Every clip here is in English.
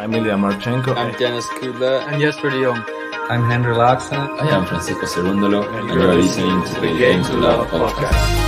I'm Ilya Marchenko. I'm Dennis Kudla. I'm Jesper de Jong. I'm Henry Laxon. I am Francisco Cerundolo, and you are listening to the Game to Love podcast.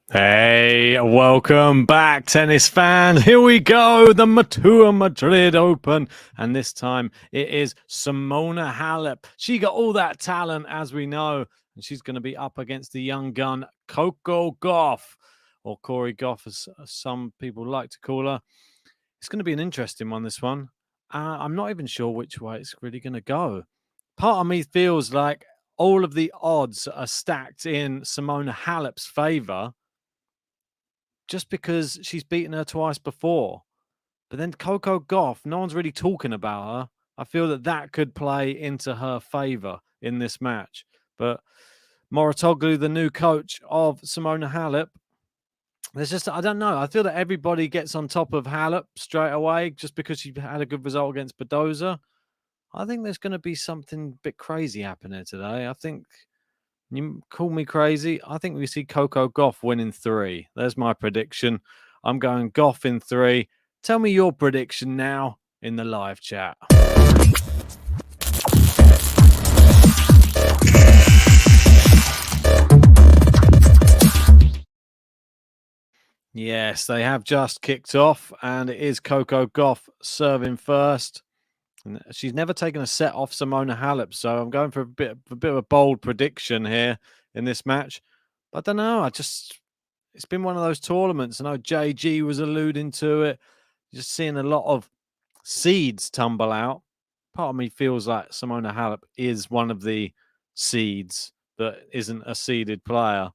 Hey, welcome back, tennis fans. Here we go, the Mutua Madrid Open. And this time it is Simona HALEP. She got all that talent, as we know, and she's going to be up against the young gun, Coco Gauff, or Corey Gauff, as some people like to call her. It's going to be an interesting one, this one. I'm not even sure which way it's really going to go. Part of me feels like all of the odds are stacked in Simona HALEP's favour, just because she's beaten her twice before. But then Coco Gauff, no one's really talking about her. I feel that could play into her favour in this match. But Moratoglu, the new coach of Simona HALEP, I don't know. I feel that everybody gets on top of HALEP straight away just because she had a good result against Badoza. I think there's going to be something a bit crazy happening today. I think, you call me crazy, I think we see Coco Gauff win in 3. There's my prediction. I'm going Gauff in 3. Tell me your prediction now in the live chat. Yes, they have just kicked off, and it is Coco Gauff serving first. And she's never taken a set off Simona HALEP, so I'm going for a bit of a bold prediction here in this match. But I don't know. It's been one of those tournaments. I know JG was alluding to it. Just seeing a lot of seeds tumble out. Part of me feels like Simona HALEP is one of the seeds that isn't a seeded player.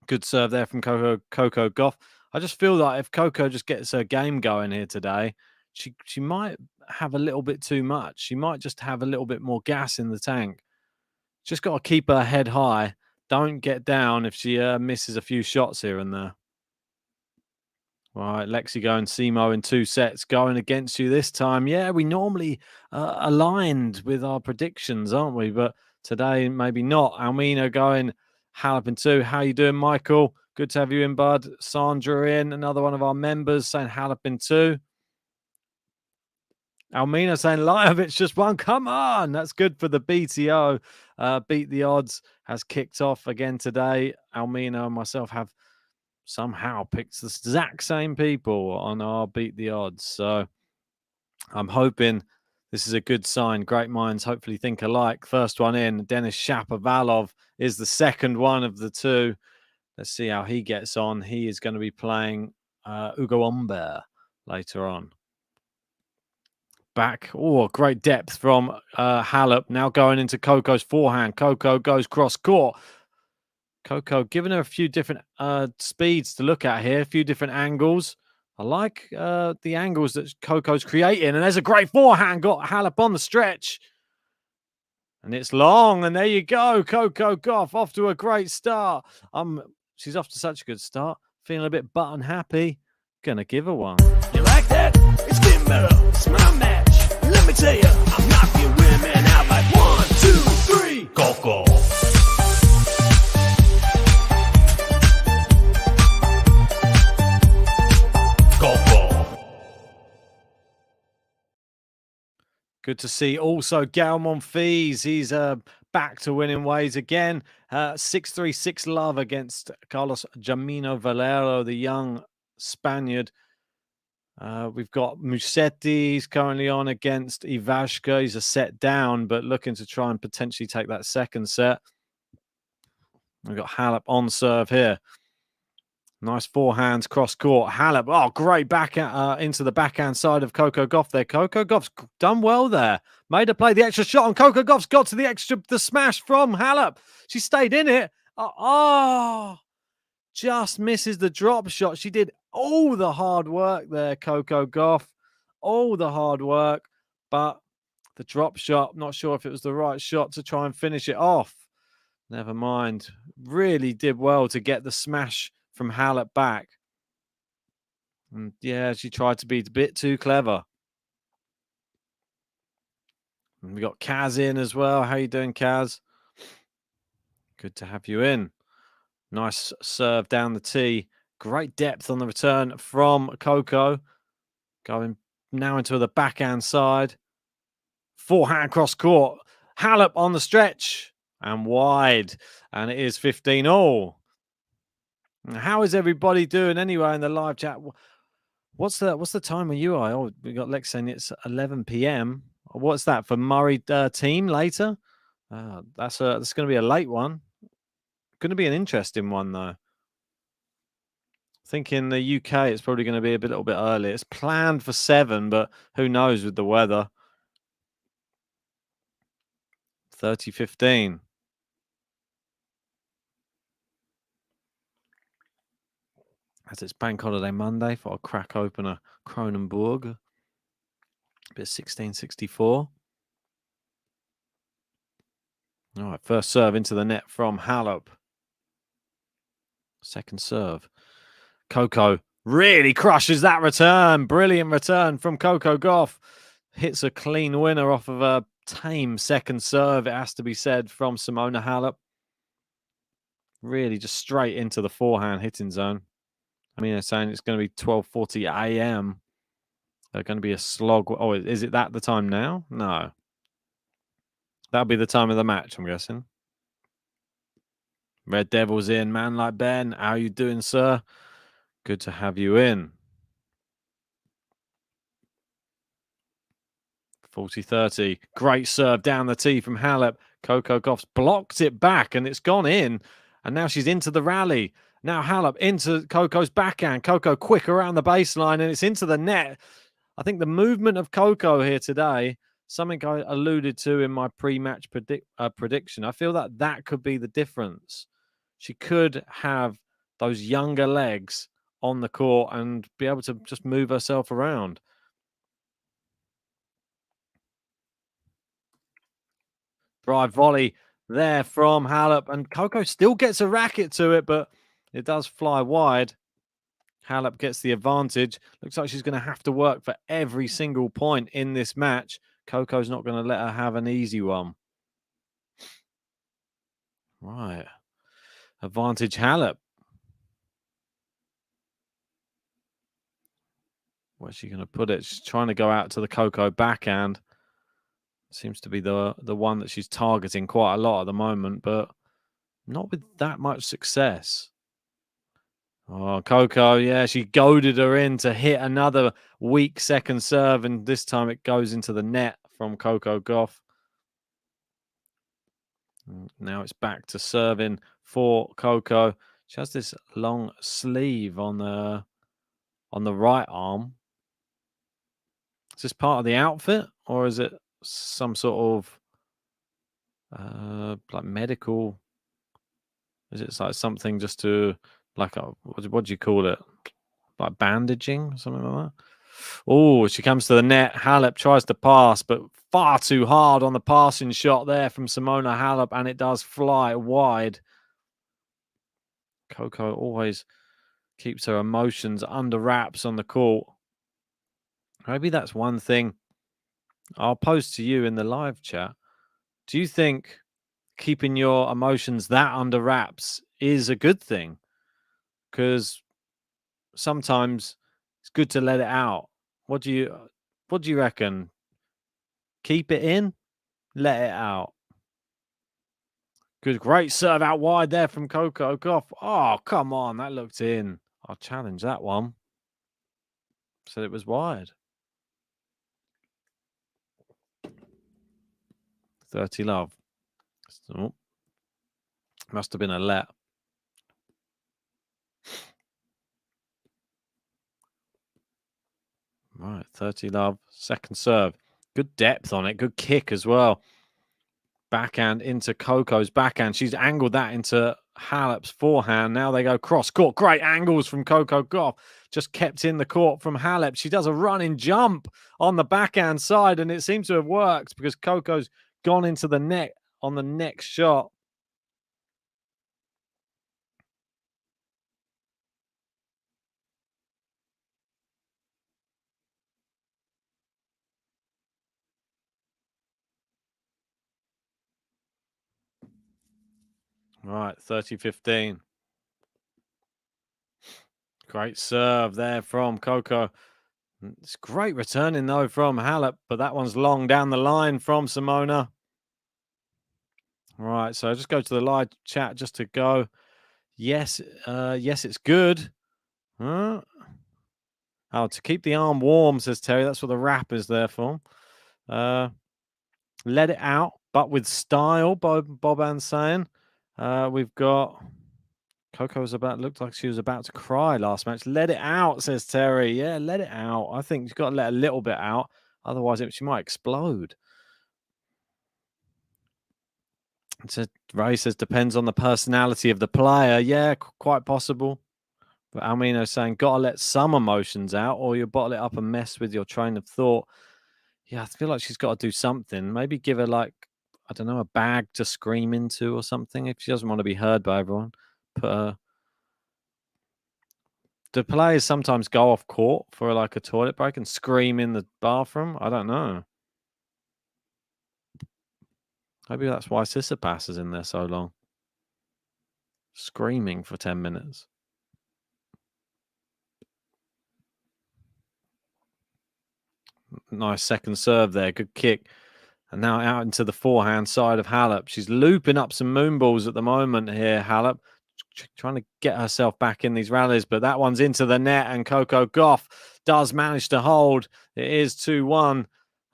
Good serve there from Coco Gauff. I just feel like if Coco just gets her game going here today, she might have a little bit too much. She might just have a little bit more gas in the tank. Just got to keep her head high. Don't get down if she misses a few shots here and there. All right, Lexi going Simo in 2 sets, going against you this time. Yeah, we normally aligned with our predictions, aren't we? But today, maybe not. Almina going HALEP in 2. How you doing, Michael? Good to have you in, bud. Sandra in, another one of our members saying HALEP in 2. Almina saying Lajovic just won. Come on. That's good for the BTO. Beat the Odds has kicked off again today. Almina and myself have somehow picked the exact same people on our Beat the Odds. So I'm hoping this is a good sign. Great minds hopefully think alike. First one in, Denis Shapovalov is the second one of the 2. Let's see how he gets on. He is going to be playing Ugo Humbert later on. Back. Oh, great depth from HALEP. Now going into Coco's forehand. Coco goes cross court. Coco giving her a few different speeds to look at here, a few different angles. I like the angles that Coco's creating. And there's a great forehand. Got HALEP on the stretch. And it's long. And there you go. Coco Gauff off to a great start. She's off to such a good start. Feeling a bit button happy. Gonna give her one. You like that? It's Kimbo. It's my match. Let me tell you, I'm knocking women out like 1, 2, 3. Coco. Good to see also Gal Monfils. He's back to winning ways again. 6-3, 6-love against Carlos Jamino Valero, the young Spaniard. We've got Musetti. He's currently on against Ivashka. He's a set down, but looking to try and potentially take that second set. We've got HALEP on serve here. Nice forehands cross court. HALEP, oh, great back into the backhand side of Coco Gauff there. Coco Gauff's done well there. Made her play the extra shot, and Coco Gauff's got to the smash from HALEP. She stayed in it. Just misses the drop shot. She did all the hard work there, Coco Gauff. All the hard work, but the drop shot, not sure if it was the right shot to try and finish it off. Never mind. Really did well to get the smash from HALEP back. And yeah, she tried to be a bit too clever. And we got Kaz in as well. How you doing, Kaz? Good to have you in. Nice serve down the tee. Great depth on the return from Coco. Going now into the backhand side. Forehand cross court. HALEP on the stretch and wide. And it is 15-all. How is everybody doing anyway in the live chat? What's the time where you are? Oh, we got Lex saying it's 11 p.m. What's that for Murray team later? That's going to be a late one. Going to be an interesting one though. I think in the UK it's probably going to be a little bit early. It's planned for 7, but who knows with the weather. 30:15. As it's Bank Holiday Monday, thought I'll crack open a Kronenbourg. A bit of 1664. All right, first serve into the net from HALEP. Second serve. Coco really crushes that return. Brilliant return from Coco Gauff. Hits a clean winner off of a tame second serve, it has to be said, from Simona HALEP. Really just straight into the forehand hitting zone. I mean, they're saying it's going to be 12:40 a.m. They're going to be a slog. Oh, is it that the time now? No. That'll be the time of the match, I'm guessing. Red Devils in, man like Ben. How you doing, sir? Good to have you in. 40-30. Great serve down the tee from HALEP. Coco Gauff's blocked it back and it's gone in. And now she's into the rally. Now HALEP into Coco's backhand. Coco quick around the baseline and it's into the net. I think the movement of Coco here today, something I alluded to in my pre-match prediction. I feel that could be the difference. She could have those younger legs on the court and be able to just move herself around. Drive volley there from HALEP, and Coco still gets a racket to it, but it does fly wide. HALEP gets the advantage. Looks like she's going to have to work for every single point in this match. Coco's not going to let her have an easy one. Right. Advantage HALEP. Where's she going to put it? She's trying to go out to the Coco backhand. Seems to be the one that she's targeting quite a lot at the moment, but not with that much success. Oh, Coco, yeah, she goaded her in to hit another weak second serve, and this time it goes into the net from Coco Gauff. Now it's back to serving for Coco. She has this long sleeve on the right arm. Is this part of the outfit, or is it some sort of like medical? Is it like something just to like a what do you call it? Like bandaging or something like that? Oh, she comes to the net. HALEP tries to pass, but far too hard on the passing shot there from Simona HALEP, and it does fly wide. Coco always keeps her emotions under wraps on the court. Maybe that's one thing I'll pose to you in the live chat. Do you think keeping your emotions that under wraps is a good thing? Because sometimes it's good to let it out. What do you reckon? Keep it in, let it out. Good, great serve out wide there from Coco Gauff. Oh, come on, that looked in. I'll challenge that one. Said it was wide. 30 love. Oh, must have been a let. Right, 30 love. Second serve. Good depth on it. Good kick as well. Backhand into Coco's backhand. She's angled that into HALEP's forehand. Now they go cross court. Great angles from Coco Gauff. Just kept in the court from HALEP. She does a running jump on the backhand side, and it seems to have worked because Coco's gone into the net on the next shot. Right, 30-15. Great serve there from Coco. It's great returning, though, from HALEP, but that one's long down the line from Simona. Right, so just go to the live chat just to go. Yes, yes, it's good. Huh? Oh, to keep the arm warm, says Terry. That's what the wrap is there for. Let it out, but with style, Boban's saying. We've got Coco's looked like she was about to cry last match. Let it out, says Terry. Yeah, let it out. I think you've got to let a little bit out. Otherwise, she might explode. So Ray says, depends on the personality of the player. Yeah, quite possible. But Almino's saying, got to let some emotions out or you'll bottle it up and mess with your train of thought. Yeah, I feel like she's got to do something. Maybe give her, like, I don't know, a bag to scream into or something if she doesn't want to be heard by everyone. Put her... Do players sometimes go off court for like a toilet break and scream in the bathroom? I don't know. Maybe that's why Tsitsipas is in there so long. Screaming for 10 minutes. Nice second serve there. Good kick. And now out into the forehand side of HALEP. She's looping up some moon balls at the moment here, HALEP. Trying to get herself back in these rallies, but that one's into the net, and Coco Gauff does manage to hold. It is 2-1,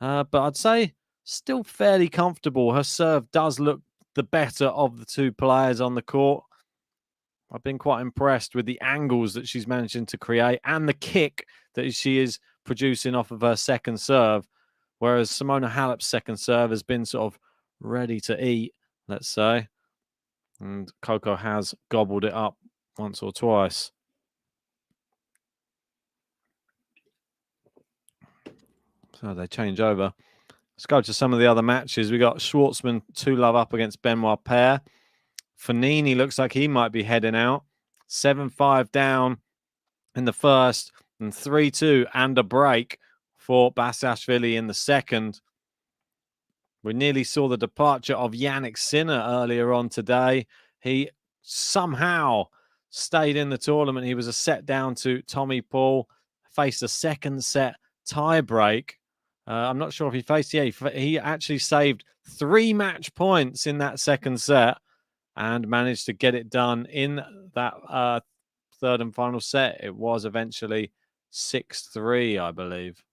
but I'd say still fairly comfortable. Her serve does look the better of the two players on the court. I've been quite impressed with the angles that she's managing to create and the kick that she is producing off of her second serve, whereas Simona Halep's second serve has been sort of ready to eat, let's say. And Coco has gobbled it up once or twice. So they change over. Let's go to some of the other matches. We got Schwartzman 2-love up against Benoit Paire. Fognini looks like he might be heading out. 7-5 down in the first and 3-2 and a break for Basilashvili in the second. We nearly saw the departure of Yannick Sinner earlier on today. He somehow stayed in the tournament. He was a set down to Tommy Paul, faced a second set tie break. I'm not sure if he faced, he actually saved 3 match points in that second set and managed to get it done in that third and final set. It was eventually 6-3, I believe.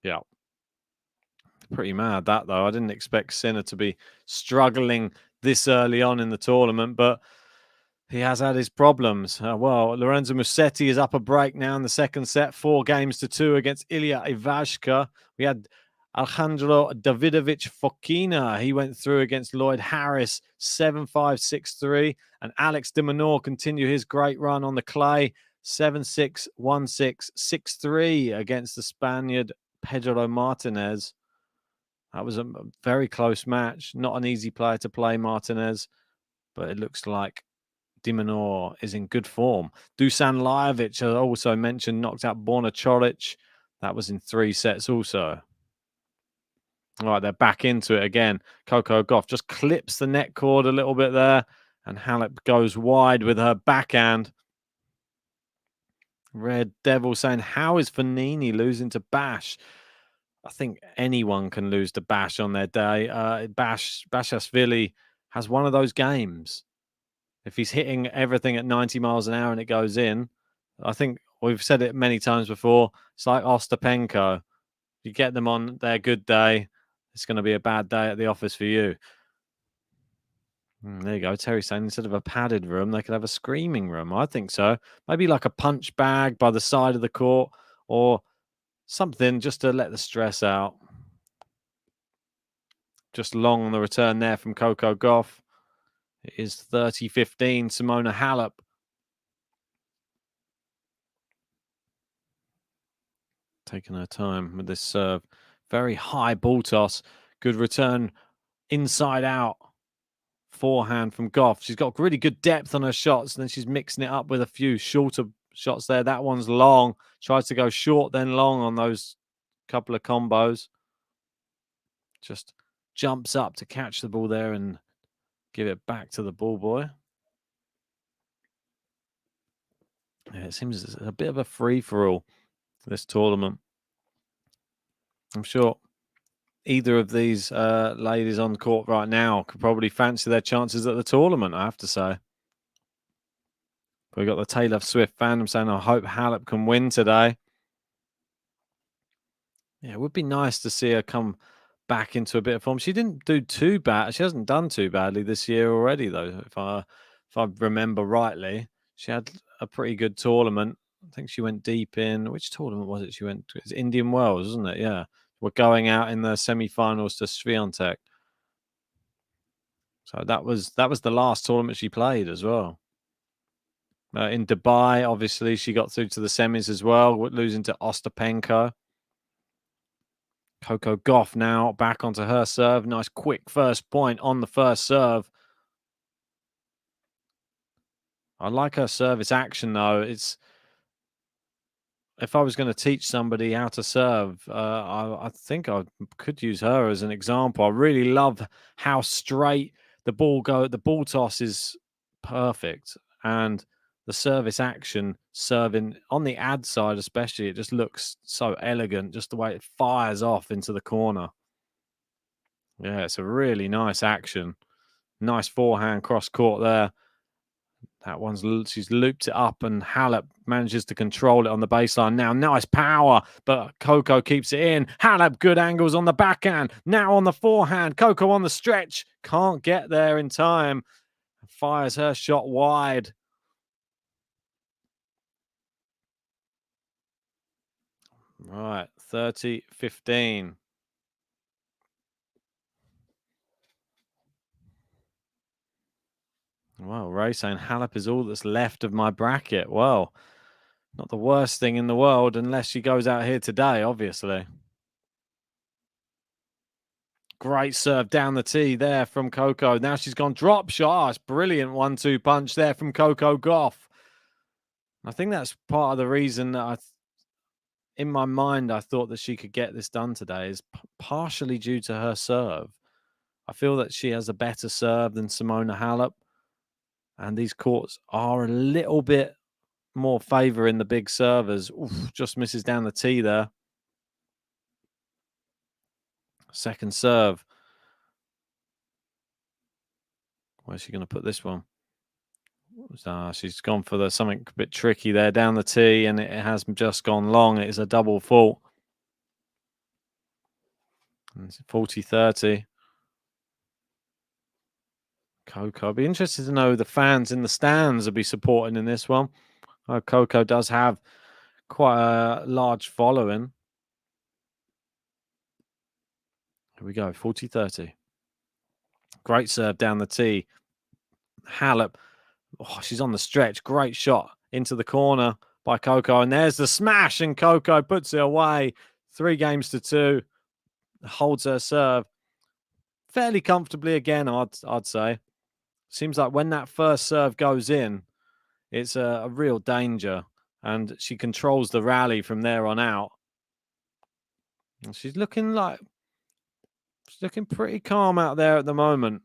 Yeah. Pretty mad that, though. I didn't expect Sinner to be struggling this early on in the tournament, but he has had his problems. Well, Lorenzo Musetti is up a break now in the second set, 4-2 against Ilya Ivashka. We had Alejandro Davidovich Fokina. He went through against Lloyd Harris, 7-5, 6-3. And Alex de Minaur continued his great run on the clay, 7-6, 1-6, 6-3 against the Spaniard Pedro Martinez. That was a very close match. Not an easy player to play, Martinez, but it looks like de Minaur is in good form. Dusan Lajovic, I also mentioned, knocked out Borna Coric. That was in 3 sets also. All right, they're back into it again. Coco Gauff just clips the net cord a little bit there, and HALEP goes wide with her backhand. Red Devil saying, how is Fognini losing to Bash? I think anyone can lose to Bash on their day. Basilashvili has one of those games. If he's hitting everything at 90 miles an hour and it goes in, I think we've said it many times before. It's like Ostapenko. You get them on their good day, it's going to be a bad day at the office for you. There you go. Terry saying instead of a padded room, they could have a screaming room. I think so. Maybe like a punch bag by the side of the court or something just to let the stress out. Just long on the return there from Coco Gauff. It is 30-15, Simona Halep. Taking her time with this serve. Very high ball toss. Good return inside out. Forehand from Gauff. She's got really good depth on her shots, and then she's mixing it up with a few shorter shots there. That one's long. Tries to go short, then long on those couple of combos. Just jumps up to catch the ball there and give it back to the ball boy. Yeah, it seems it's a bit of a free-for-all, this tournament. I'm sure either of these ladies on court right now could probably fancy their chances at the tournament, I have to say. We got the Taylor Swift fandom saying, I hope Halep can win today. Yeah, it would be nice to see her come back into a bit of form. She didn't do too bad. She hasn't done too badly this year already, though. If I remember rightly, she had a pretty good tournament. I think she went deep in, which tournament was it? She went to, it's Indian Wells, isn't it? Yeah, we're going out in the semi-finals to Swiatek. So that was the last tournament she played as well. In Dubai, obviously, she got through to the semis as well, losing to Ostapenko. Coco Gauff now back onto her serve. Nice quick first point on the first serve. I like her service action, though. It's if I was going to teach somebody how to serve, I think I could use her as an example. I really love how straight the ball The ball toss is perfect, and the service action, serving on the ad side especially, it just looks so elegant. Just the way it fires off into the corner. Yeah, it's a really nice action. Nice forehand cross court there. That one's, she's looped it up, and Halep manages to control it on the baseline. Now, nice power, but Coco keeps it in. Halep, good angles on the backhand. Now on the forehand. Coco on the stretch. Can't get there in time. Fires her shot wide. Right, 30-15. Well, Ray saying Halep is all that's left of my bracket. Well, not the worst thing in the world unless she goes out here today, obviously. Great serve down the tee there from Coco. Now she's gone drop shot. It's brilliant 1-2 punch there from Coco Gauff. I think that's part of the reason that in my mind, I thought that she could get this done today is partially due to her serve. I feel that she has a better serve than Simona Halep. And these courts are a little bit more favouring the big servers. Oof, just misses down the tee there. Second serve. Where's she going to put this one? She's gone for something a bit tricky there down the tee, and it has just gone long. It is a double fault. 40-30. Coco. I'd be interested to know the fans in the stands will be supporting in this one. Coco does have quite a large following. Here we go, 40-30. Great serve down the tee. Halep. Oh, she's on the stretch. Great shot into the corner by Coco. And there's the smash, and Coco puts it away. 3-2. Holds her serve fairly comfortably again, I'd say. Seems like when that first serve goes in, it's a real danger. And she controls the rally from there on out. And she's looking pretty calm out there at the moment.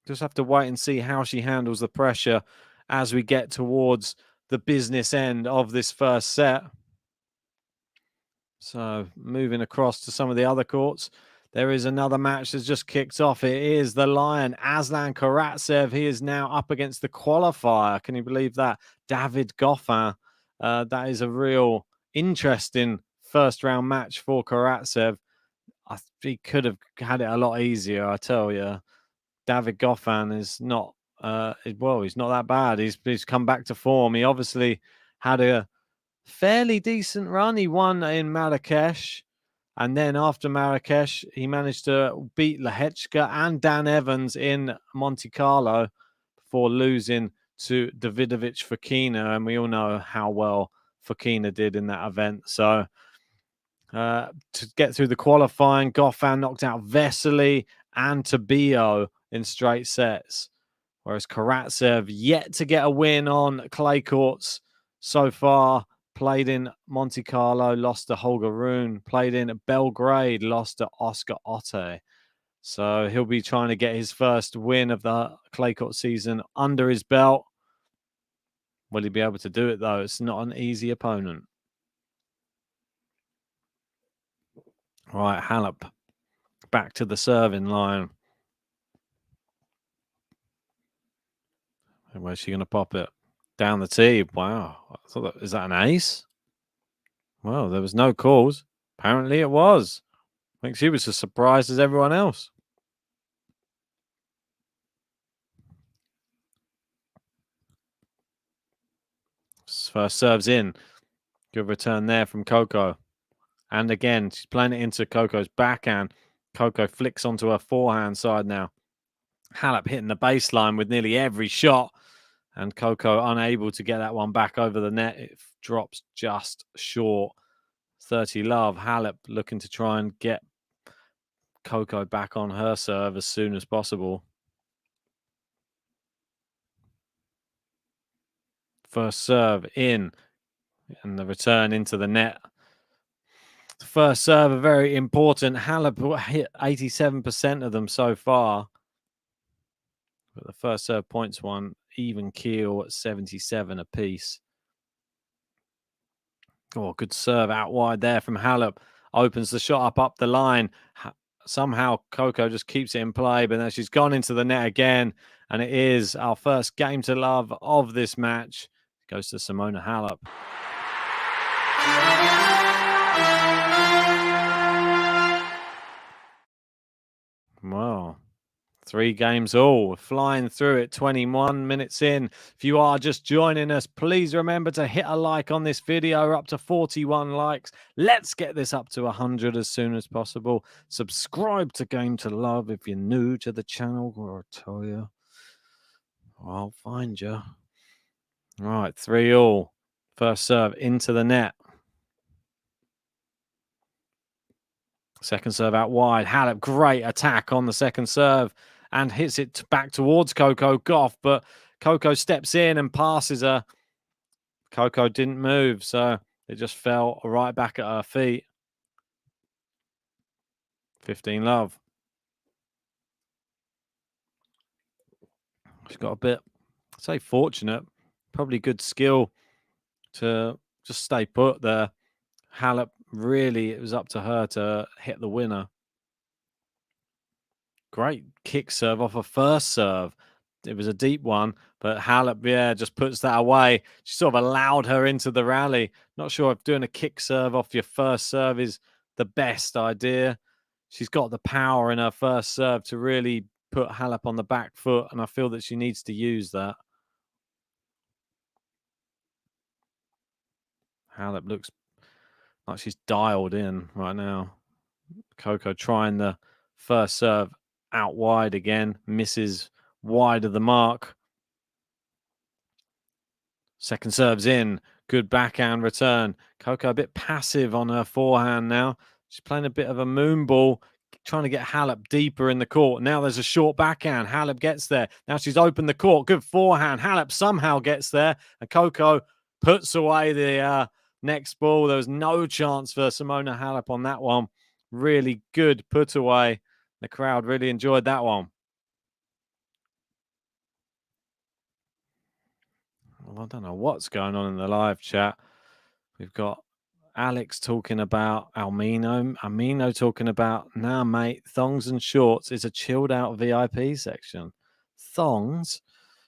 Just have to wait and see how she handles the pressure as we get towards the business end of this first set. So moving across to some of the other courts, there is another match that's just kicked off. It is the Lion, Aslan Karatsev. He is now up against the qualifier. Can you believe that? David Goffin. That is a real interesting first round match for Karatsev. He could have had it a lot easier, I tell you. David Goffin is not, he's not that bad. He's come back to form. He obviously had a fairly decent run. He won in Marrakesh. And then after Marrakesh, he managed to beat Lehechka and Dan Evans in Monte Carlo before losing to Davidovich Fokina. And we all know how well Fokina did in that event. So to get through the qualifying, Goffin knocked out Vesely and Tabio in straight sets. Whereas Karatsev yet to get a win on clay courts so far. Played in Monte Carlo, lost to Holger Rune. Played in Belgrade, lost to Oscar Otte. So he'll be trying to get his first win of the clay court season under his belt. Will he be able to do it, though? It's not an easy opponent. Right, Halep back to the serving line. And where's she going to pop it? Down the tee. Wow. I thought is that an ace? Well, there was no calls. Apparently it was. I think she was as surprised as everyone else. First serves in. Good return there from Coco. And again, she's playing it into Coco's backhand. Coco flicks onto her forehand side now. Halep hitting the baseline with nearly every shot. And Coco unable to get that one back over the net. It drops just short. 30 love. Halep looking to try and get Coco back on her serve as soon as possible. First serve in. And the return into the net. The first serve are very important. Halep hit 87% of them so far. But the first serve points one even keel at 77 apiece. Oh, good serve out wide there from Halep. Opens the shot up the line. Somehow Coco just keeps it in play, but then she's gone into the net again. And it is our first game to love of this match. It goes to Simona Halep. Wow. 3 games all. We're flying through it, 21 minutes in. If you are just joining us, please remember to hit a like on this video. We're up to 41 likes. Let's get this up to 100 as soon as possible. Subscribe to Game to Love if you're new to the channel, or I'll tell you, I'll find you. All right, 3-all. First serve into the net. Second serve out wide. Halep, great attack on the second serve and hits it back towards Coco Gauff, but Coco steps in and passes her. Coco didn't move, so it just fell right back at her feet. 15 love. She's got a bit, I'd say, fortunate, probably good skill to just stay put there. Halep, really, it was up to her to hit the winner. Great kick serve off a first serve. It was a deep one, but Halep, yeah, just puts that away. She sort of allowed her into the rally. Not sure if doing a kick serve off your first serve is the best idea. She's got the power in her first serve to really put Halep on the back foot, and I feel that she needs to use that. Halep looks like she's dialed in right now. Coco trying the first serve out wide again, misses wide of the mark. Second serve's in, good backhand return. Coco a bit passive on her forehand now. She's playing a bit of a moon ball, trying to get Halep deeper in the court. Now there's a short backhand. Halep gets there. Now she's opened the court. Good forehand. Halep somehow gets there, and Coco puts away the next ball. There was no chance for Simona Halep on that one. Really good put away. The crowd really enjoyed that one. Well, I don't know what's going on in the live chat. We've got Alex talking about Amino talking about, nah, mate, thongs and shorts is a chilled out VIP section. Thongs?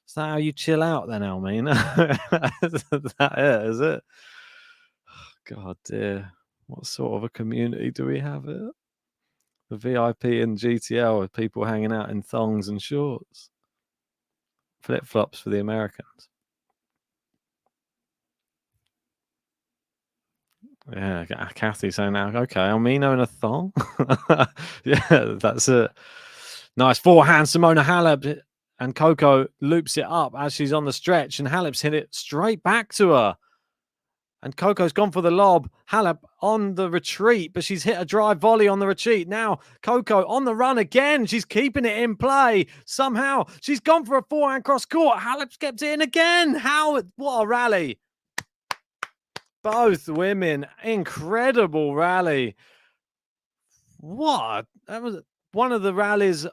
Is that how you chill out then, Almina? Is that it, is it? God dear. What sort of a community do we have here? The VIP and GTL with people hanging out in thongs and shorts. Flip-flops for the Americans. Yeah, Kathy saying now, okay, Almino in a thong. Yeah, that's it. Nice forehand, Simona Halep, and Coco loops it up as she's on the stretch, and Halep's hit it straight back to her. And Coco's gone for the lob. Halep on the retreat, but she's hit a drive volley on the retreat. Now Coco on the run again. She's keeping it in play. Somehow she's gone for a forehand cross court. Halep's kept it in again. What a rally. Both women, incredible rally. What? That was one of the rallies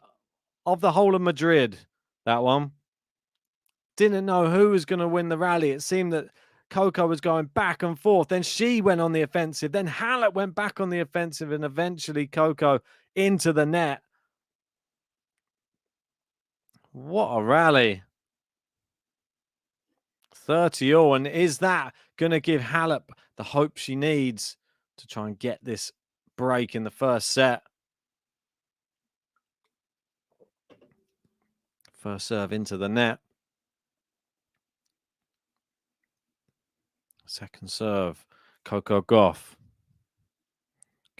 of the whole of Madrid, that one. Didn't know who was going to win the rally. It seemed that Coco was going back and forth. Then she went on the offensive. Then Halep went back on the offensive, and eventually Coco into the net. What a rally. 30 all. And is that going to give Halep the hope she needs to try and get this break in the first set? First serve into the net. Second serve, Coco Gauff.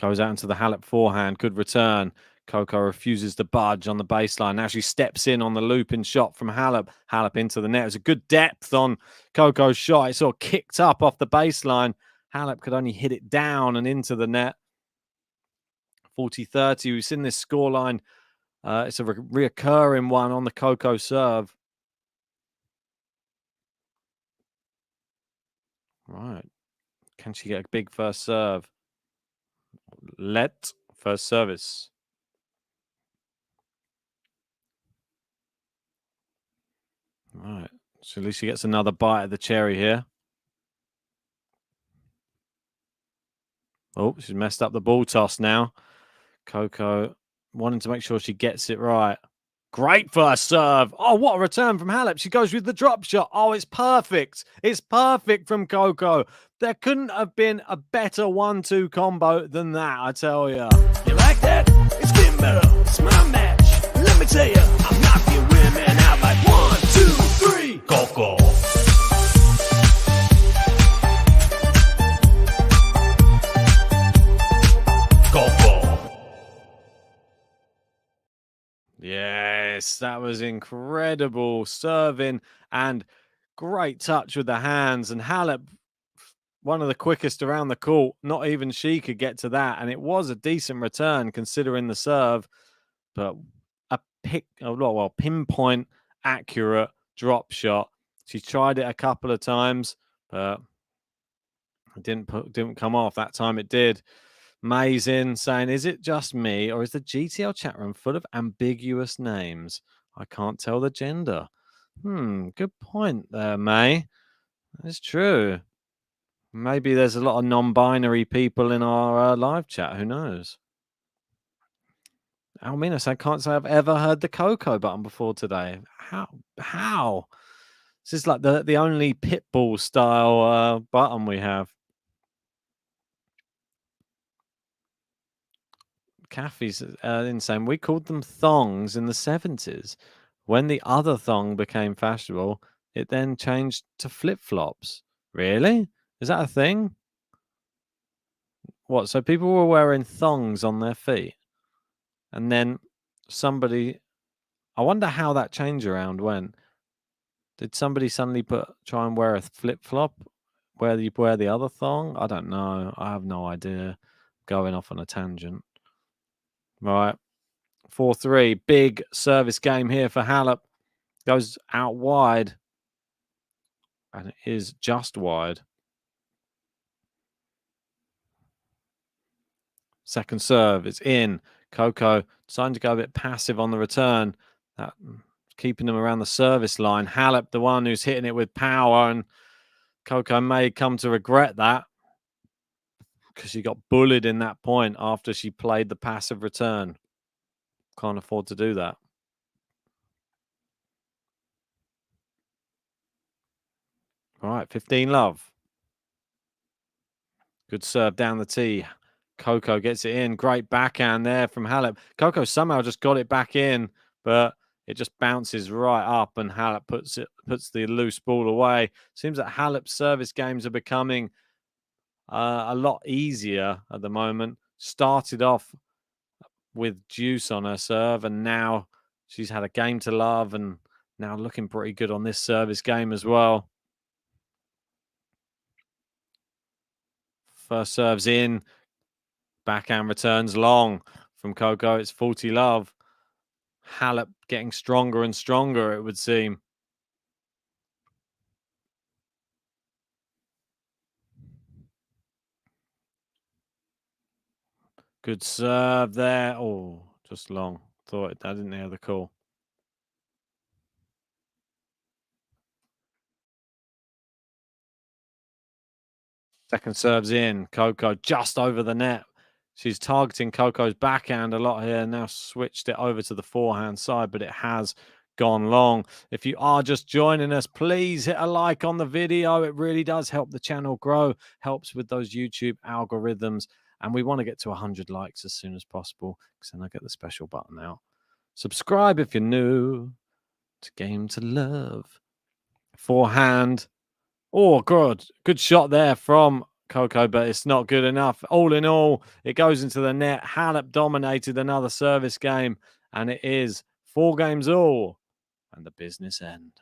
Goes out into the Halep forehand. Good return. Coco refuses to budge on the baseline. Now she steps in on the looping shot from Halep. Halep into the net. It was a good depth on Coco's shot. It sort of kicked up off the baseline. Halep could only hit it down and into the net. 40-30. We've seen this scoreline. It's a reoccurring one on the Coco serve. Right. Can she get a big first serve? Let first service. Right. So at least she gets another bite of the cherry here. Oh, she's messed up the ball toss now. Coco wanting to make sure she gets it right. Great first serve. Oh, what a return from Halep. She goes with the drop shot. Oh, it's perfect. It's perfect from Coco. There couldn't have been a better 1-2 combo than that, I tell you. You like that? It's getting better. It's my match. Let me tell you, I'm knocking women out like 1, 2, 3. Coco. Yes, that was incredible serving and great touch with the hands. And Halep, one of the quickest around the court. Not even she could get to that. And it was a decent return considering the serve. But a pinpoint accurate drop shot. She tried it a couple of times, but it didn't come off. That time it did. Amazing, saying, is it just me or is the GTL chat room full of ambiguous names? I can't tell the gender. Good point there, May. It's true. Maybe there's a lot of non-binary people in our live chat. Who knows? Alminas, I can't say I've ever heard the Coco button before today. How? This is like the only Pitbull style button we have. Kathy's insane. We called them thongs in the 70s. When the other thong became fashionable, it then changed to flip-flops. Really? Is that a thing? What? So people were wearing thongs on their feet. And then somebody... I wonder how that change around went. Did somebody suddenly try and wear a flip-flop where you wear the other thong? I don't know. I have no idea. Going off on a tangent. Right. 4-3. Big service game here for Halep. Goes out wide. And it is just wide. Second serve. It's in. Coco deciding to go a bit passive on the return. That keeping them around the service line. Halep, the one who's hitting it with power. And Coco may come to regret that. Because she got bullied in that point after she played the passive return. Can't afford to do that. All right, 15 love. Good serve down the tee. Coco gets it in. Great backhand there from Halep. Coco somehow just got it back in, but it just bounces right up and Halep puts the loose ball away. Seems that Halep's service games are becoming a lot easier at the moment. Started off with juice on her serve, and now she's had a game to love and now looking pretty good on this service game as well. First serve's in. Backhand returns long from Coco. It's 40 love. Halep getting stronger and stronger, it would seem. Good serve there. Oh, just long. I didn't hear the call. Second serve's in. Coco just over the net. She's targeting Coco's backhand a lot here. Now switched it over to the forehand side, but it has gone long. If you are just joining us, please hit a like on the video. It really does help the channel grow, helps with those YouTube algorithms. And we want to get to 100 likes as soon as possible, because then I get the special button out. Subscribe if you're new to Game to Love. Forehand. Oh, good shot there from Coco, but it's not good enough. All in all, it goes into the net. HALEP dominated another service game, and it is 4 games all, and the business end.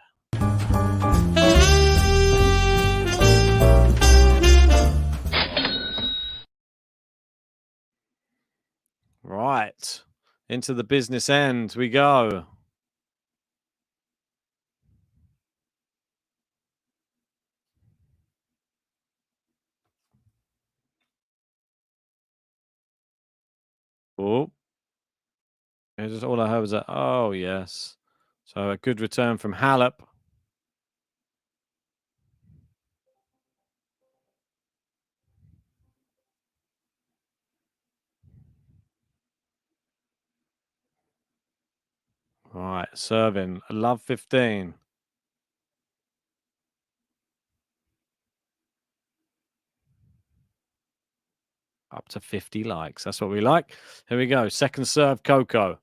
Right, into the business end we go. Oh, just all I heard was that. Oh, yes. So a good return from HALEP. Right, serving. Love 15. Up to 50 likes. That's what we like. Here we go. Second serve, Coco.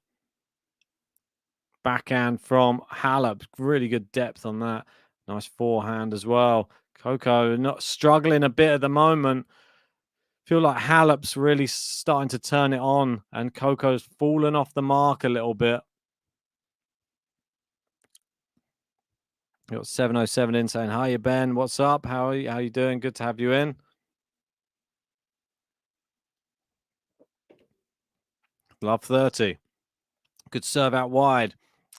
Backhand from HALEP. Really good depth on that. Nice forehand as well. Coco not struggling a bit at the moment. Feel like HALEP's really starting to turn it on, and Coco's fallen off the mark a little bit. We got 707 in saying, "Hiya, Ben. What's up? How are you doing? Good to have you in." Love 30. Good serve out wide.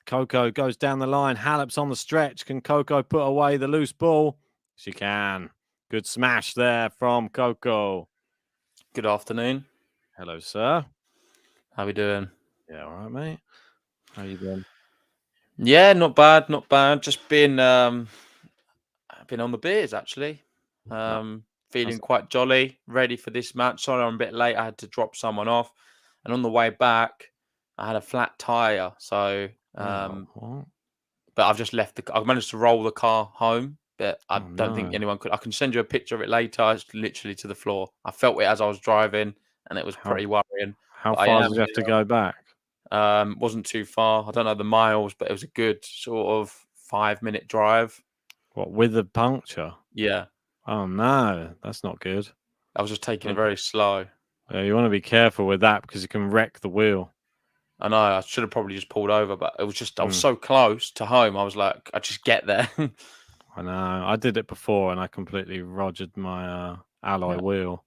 Coco goes down the line. HALEP's on the stretch. Can Coco put away the loose ball? She can. Good smash there from Coco. Good afternoon. Hello, sir. How we doing? Yeah, all right, mate. How you doing? Yeah, not bad, not bad. Just been on the beers actually. Feeling quite jolly, ready for this match. Sorry, I'm a bit late. I had to drop someone off, and on the way back, I had a flat tire. So, What? but I've just left I managed to roll the car home, but I Oh, don't think no. anyone could. I can send you a picture of it later. It's literally to the floor. I felt it as I was driving, and it was pretty worrying. How But I far am did you have to go back? Wasn't too far. I don't know the miles, but it was a good sort of 5-minute drive. What, with the puncture? Yeah, Oh, no. That's not good. I was just taking it very slow. Yeah, you want to be careful with that because you can wreck the wheel. I know I should have probably just pulled over, but it was just I was so close to home. I was like, I just get there. I know. I did it before and I completely rogered my alloy wheel.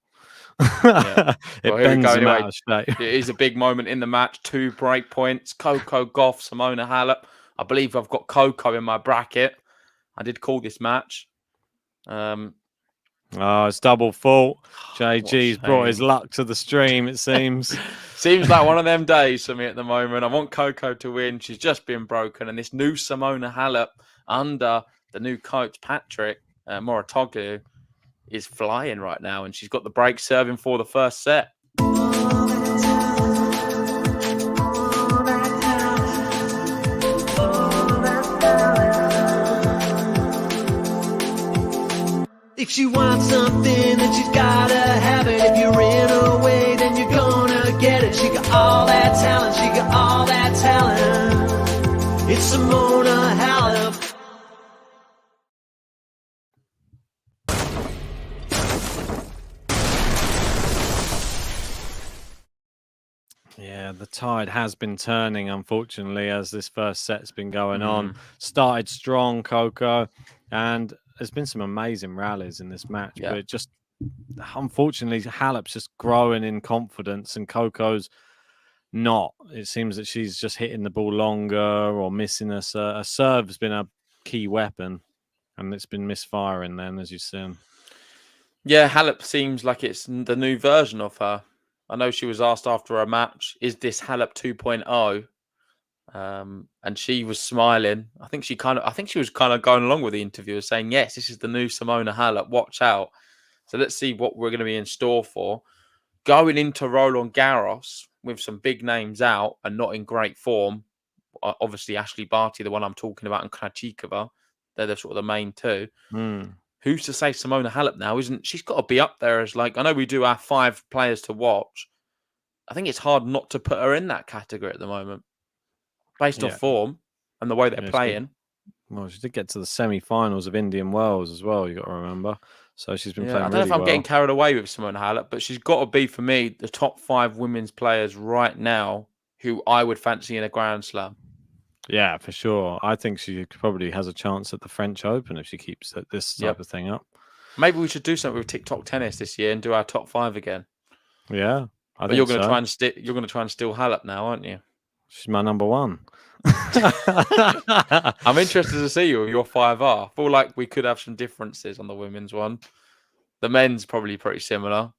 Yeah. It Well, here we bends go. them Anyway, out of shape. it is a big moment in the match. 2 break points. Coco, GAUFF, Simona, HALEP. I believe I've got Coco in my bracket. I did call this match. Oh, it's double fault. What a JG's brought his shame. luck to the stream, it seems. Seems like one of them days for me at the moment. I want Coco to win. She's just been broken. And this new Simona HALEP under the new coach, Patrick Moratoglu, is flying right now. And she's got the break serving for the first set. If she wants something, then she's gotta have it. If you're in her way, then you're gonna get it. She got all that talent, she got all that talent. It's Simona HALEP. Yeah, the tide has been turning, unfortunately, as this first set's been going on. Started strong, Coco, and there's been some amazing rallies in this match, but it just, unfortunately, HALEP's just growing in confidence and Coco's not. It seems that she's just hitting the ball longer or missing a serve. A serve's been a key weapon, and it's been misfiring then, as you've seen. Yeah, HALEP seems like it's the new version of her. I know she was asked after a match, is this HALEP 2.0? And she was smiling. I think she was kind of going along with the interviewer, saying, yes, this is the new Simona HALEP. Watch out. So let's see what we're going to be in store for. Going into Roland Garros with some big names out and not in great form, obviously Ashley Barty, the one I'm talking about, and Krajcikova. They're the sort of the main two. Who's to say Simona Halep now she's got to be up there as I know we do our 5 players to watch. I think it's hard not to put her in that category at the moment, based on form and the way they're playing. Well, she did get to the semi-finals of Indian Wells as well. You got to remember. So she's been playing. I don't know if I'm getting carried away with Simona Halep, but she's got to be for me the top 5 women's players right now who I would fancy in a Grand Slam. Yeah, for sure. I think she probably has a chance at the French Open if she keeps this type of thing up. Maybe we should do something with TikTok tennis this year and do our top 5 again. Yeah, but you're going to try and steal Halep now, aren't you? She's my number 1. I'm interested to see your 5 are. I feel like we could have some differences on the women's one. The men's probably pretty similar.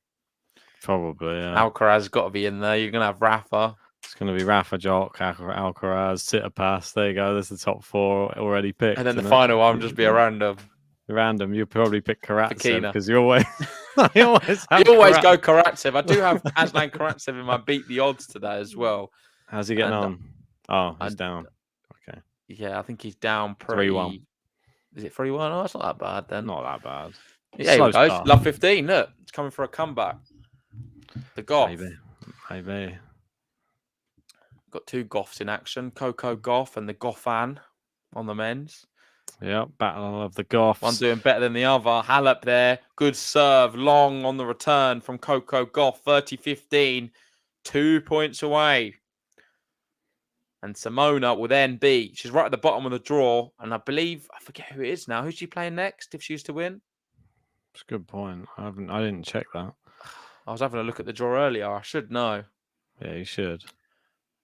Probably, yeah. Alcaraz got to be in there. You're going to have Rafa. It's going to be Rafa, Jock, Alcaraz, Tsitsipas. There you go. There's the top 4 already picked. And then the final one will just be a random. You'll probably pick Karatsev because you always go Karatsev. I do have Aslan Karatsev in my beat the odds today as well. How's he getting on? Oh, he's down. Okay. Yeah, I think he's down pretty. 3-1. Is it 3-1? Oh, it's not that bad then. Not that bad. Yeah, here we go. Love 15. Look, it's coming for a comeback. The GAUFF. Maybe. Got 2 GAUFFs in action. Coco GAUFF and the GAUFFan on the men's. Yeah, battle of the GAUFFs. One doing better than the other. Halep there. Good serve. Long on the return from Coco GAUFF. 30-15. 2 points away. And Simona will then be... She's right at the bottom of the draw. And I forget who it is now. Who's she playing next if she was to win? That's a good point. I didn't check that. I was having a look at the draw earlier. I should know. Yeah, you should.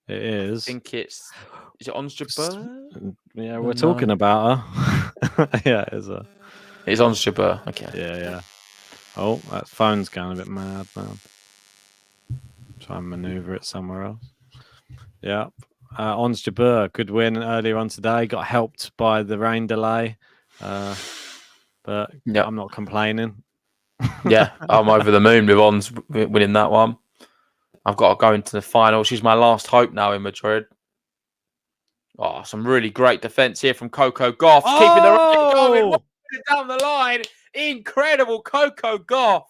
It is. I think it's... Is it Ons Jabeur? Yeah, we're talking about her. Yeah, it is her. It's Ons Jabeur. Okay. Yeah. Oh, that phone's going a bit mad, man. Try and maneuver it somewhere else. Yeah. Ons Jabeur, good win earlier on today. Got helped by the rain delay. But I'm not complaining. Yeah, I'm over the moon with Ons winning that one. I've got to go into the final. She's my last hope now in Madrid. Oh, some really great defense here from Coco GAUFF. Keeping the rally going down the line. Incredible Coco GAUFF.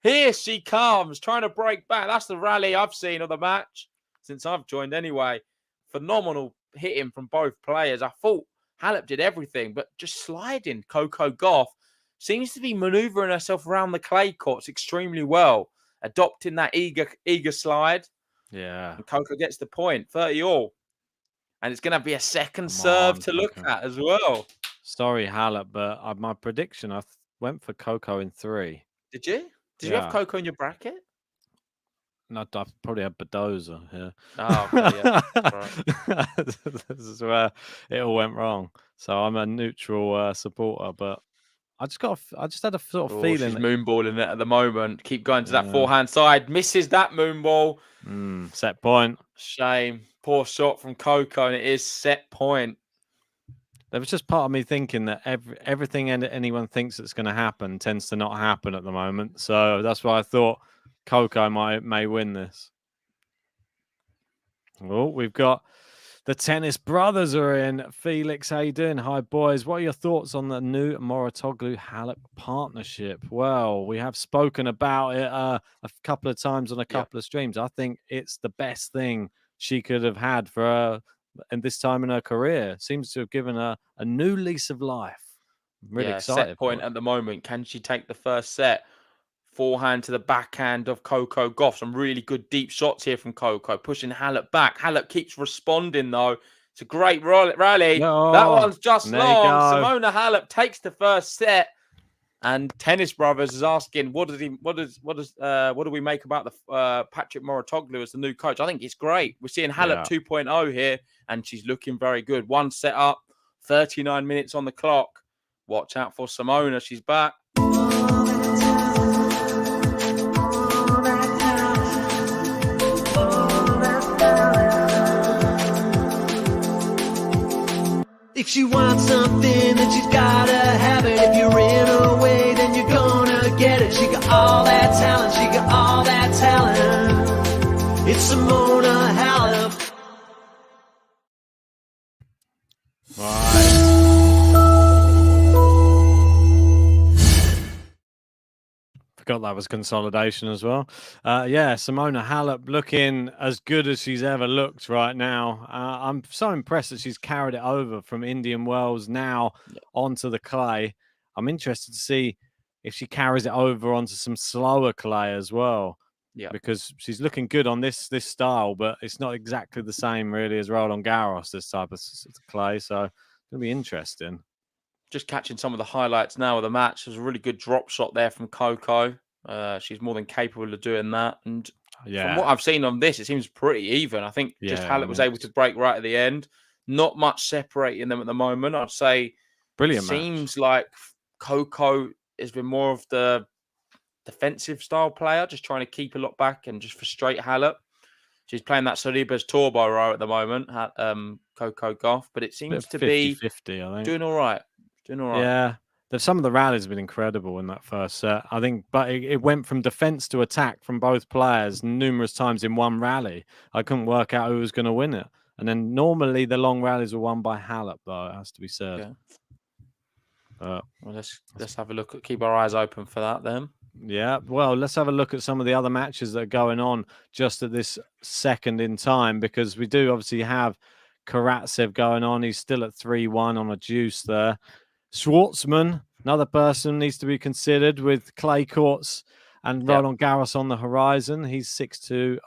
Here she comes, trying to break back. That's the rally I've seen of the match since I've joined anyway. Phenomenal hitting from both players. I thought Halep did everything, but just sliding. Coco GAUFF seems to be manoeuvring herself around the clay courts extremely well, adopting that eager slide. Yeah. And Coco gets the point, 30-all. And it's going to be a second serve to look at as well. Sorry, Halep, but my prediction, I went for Coco in 3. Did you? Did you have Coco in your bracket? No, I probably had Badoza here. Oh, okay, yeah. Right. This is where it all went wrong. So I'm a neutral supporter, but I just had a sort of feeling. She's moonballing it at the moment. Keep going to that forehand side. Misses that moonball. Set point. Shame. Poor shot from Coco, and it is set point. There was just part of me thinking that everything anyone thinks that's going to happen tends to not happen at the moment. So that's why I thought Coco may win this. Well, we've got the tennis brothers are in. Felix, how you doing? Hi, boys. What are your thoughts on the new Mouratoglou-Halep partnership? Well, we have spoken about it a couple of times on a couple of streams. I think it's the best thing she could have had for her and this time in her career. Seems to have given her a new lease of life. I'm really excited. Set point at the moment. Can she take the first set? Forehand to the backhand of Coco GAUFF. Some really good deep shots here from Coco, pushing Halep back. Halep keeps responding, though. It's a great rally. Oh, that one's just long. Simona Halep takes the first set. And Tennis Brothers is asking, what do we make about the Patrick Mouratoglou as the new coach? I think it's great. We're seeing Halep 2.0 here, and she's looking very good. One set up, 39 minutes on the clock. Watch out for Simona. She's back. If she wants something, then she's gotta have it. If you're in her way, then you're gonna get it. She got all that talent, she got all that talent. It's Simona Halep. Forgot that was consolidation as well. Yeah, Simona Halep looking as good as she's ever looked right now. I'm so impressed that she's carried it over from Indian Wells now onto the clay. I'm interested to see if she carries it over onto some slower clay as well. Yeah, because she's looking good on this style, but it's not exactly the same really as Roland Garros, this type of clay. So it's going to be interesting. just catching some of the highlights now of the match. There's a really good drop shot there from Coco. She's more than capable of doing that. And from what I've seen on this, it seems pretty even. I think just Halep was able to break right at the end. Not much separating them at the moment. I'd say brilliant. Seems like Coco has been more of the defensive style player, just trying to keep a lot back and just frustrate Halep. She's playing that Sorribes turbo row at the moment, Coco Gauff, but it seems to 50-50, be I think. Doing all right. Yeah. Some of the rallies have been incredible in that first set, I think, but it went from defense to attack from both players numerous times in one rally. I couldn't work out who was going to win it. And then normally the long rallies were won by Halep, though, it has to be said. Okay. Well, let's have a look. Keep our eyes open for that then. Yeah, well, let's have a look at some of the other matches that are going on just at this second in time, because we do obviously have Karatsev going on. He's still at 3-1 on a deuce there. Schwartzman, another person needs to be considered with clay courts and Roland Garros on the horizon. He's 6-2.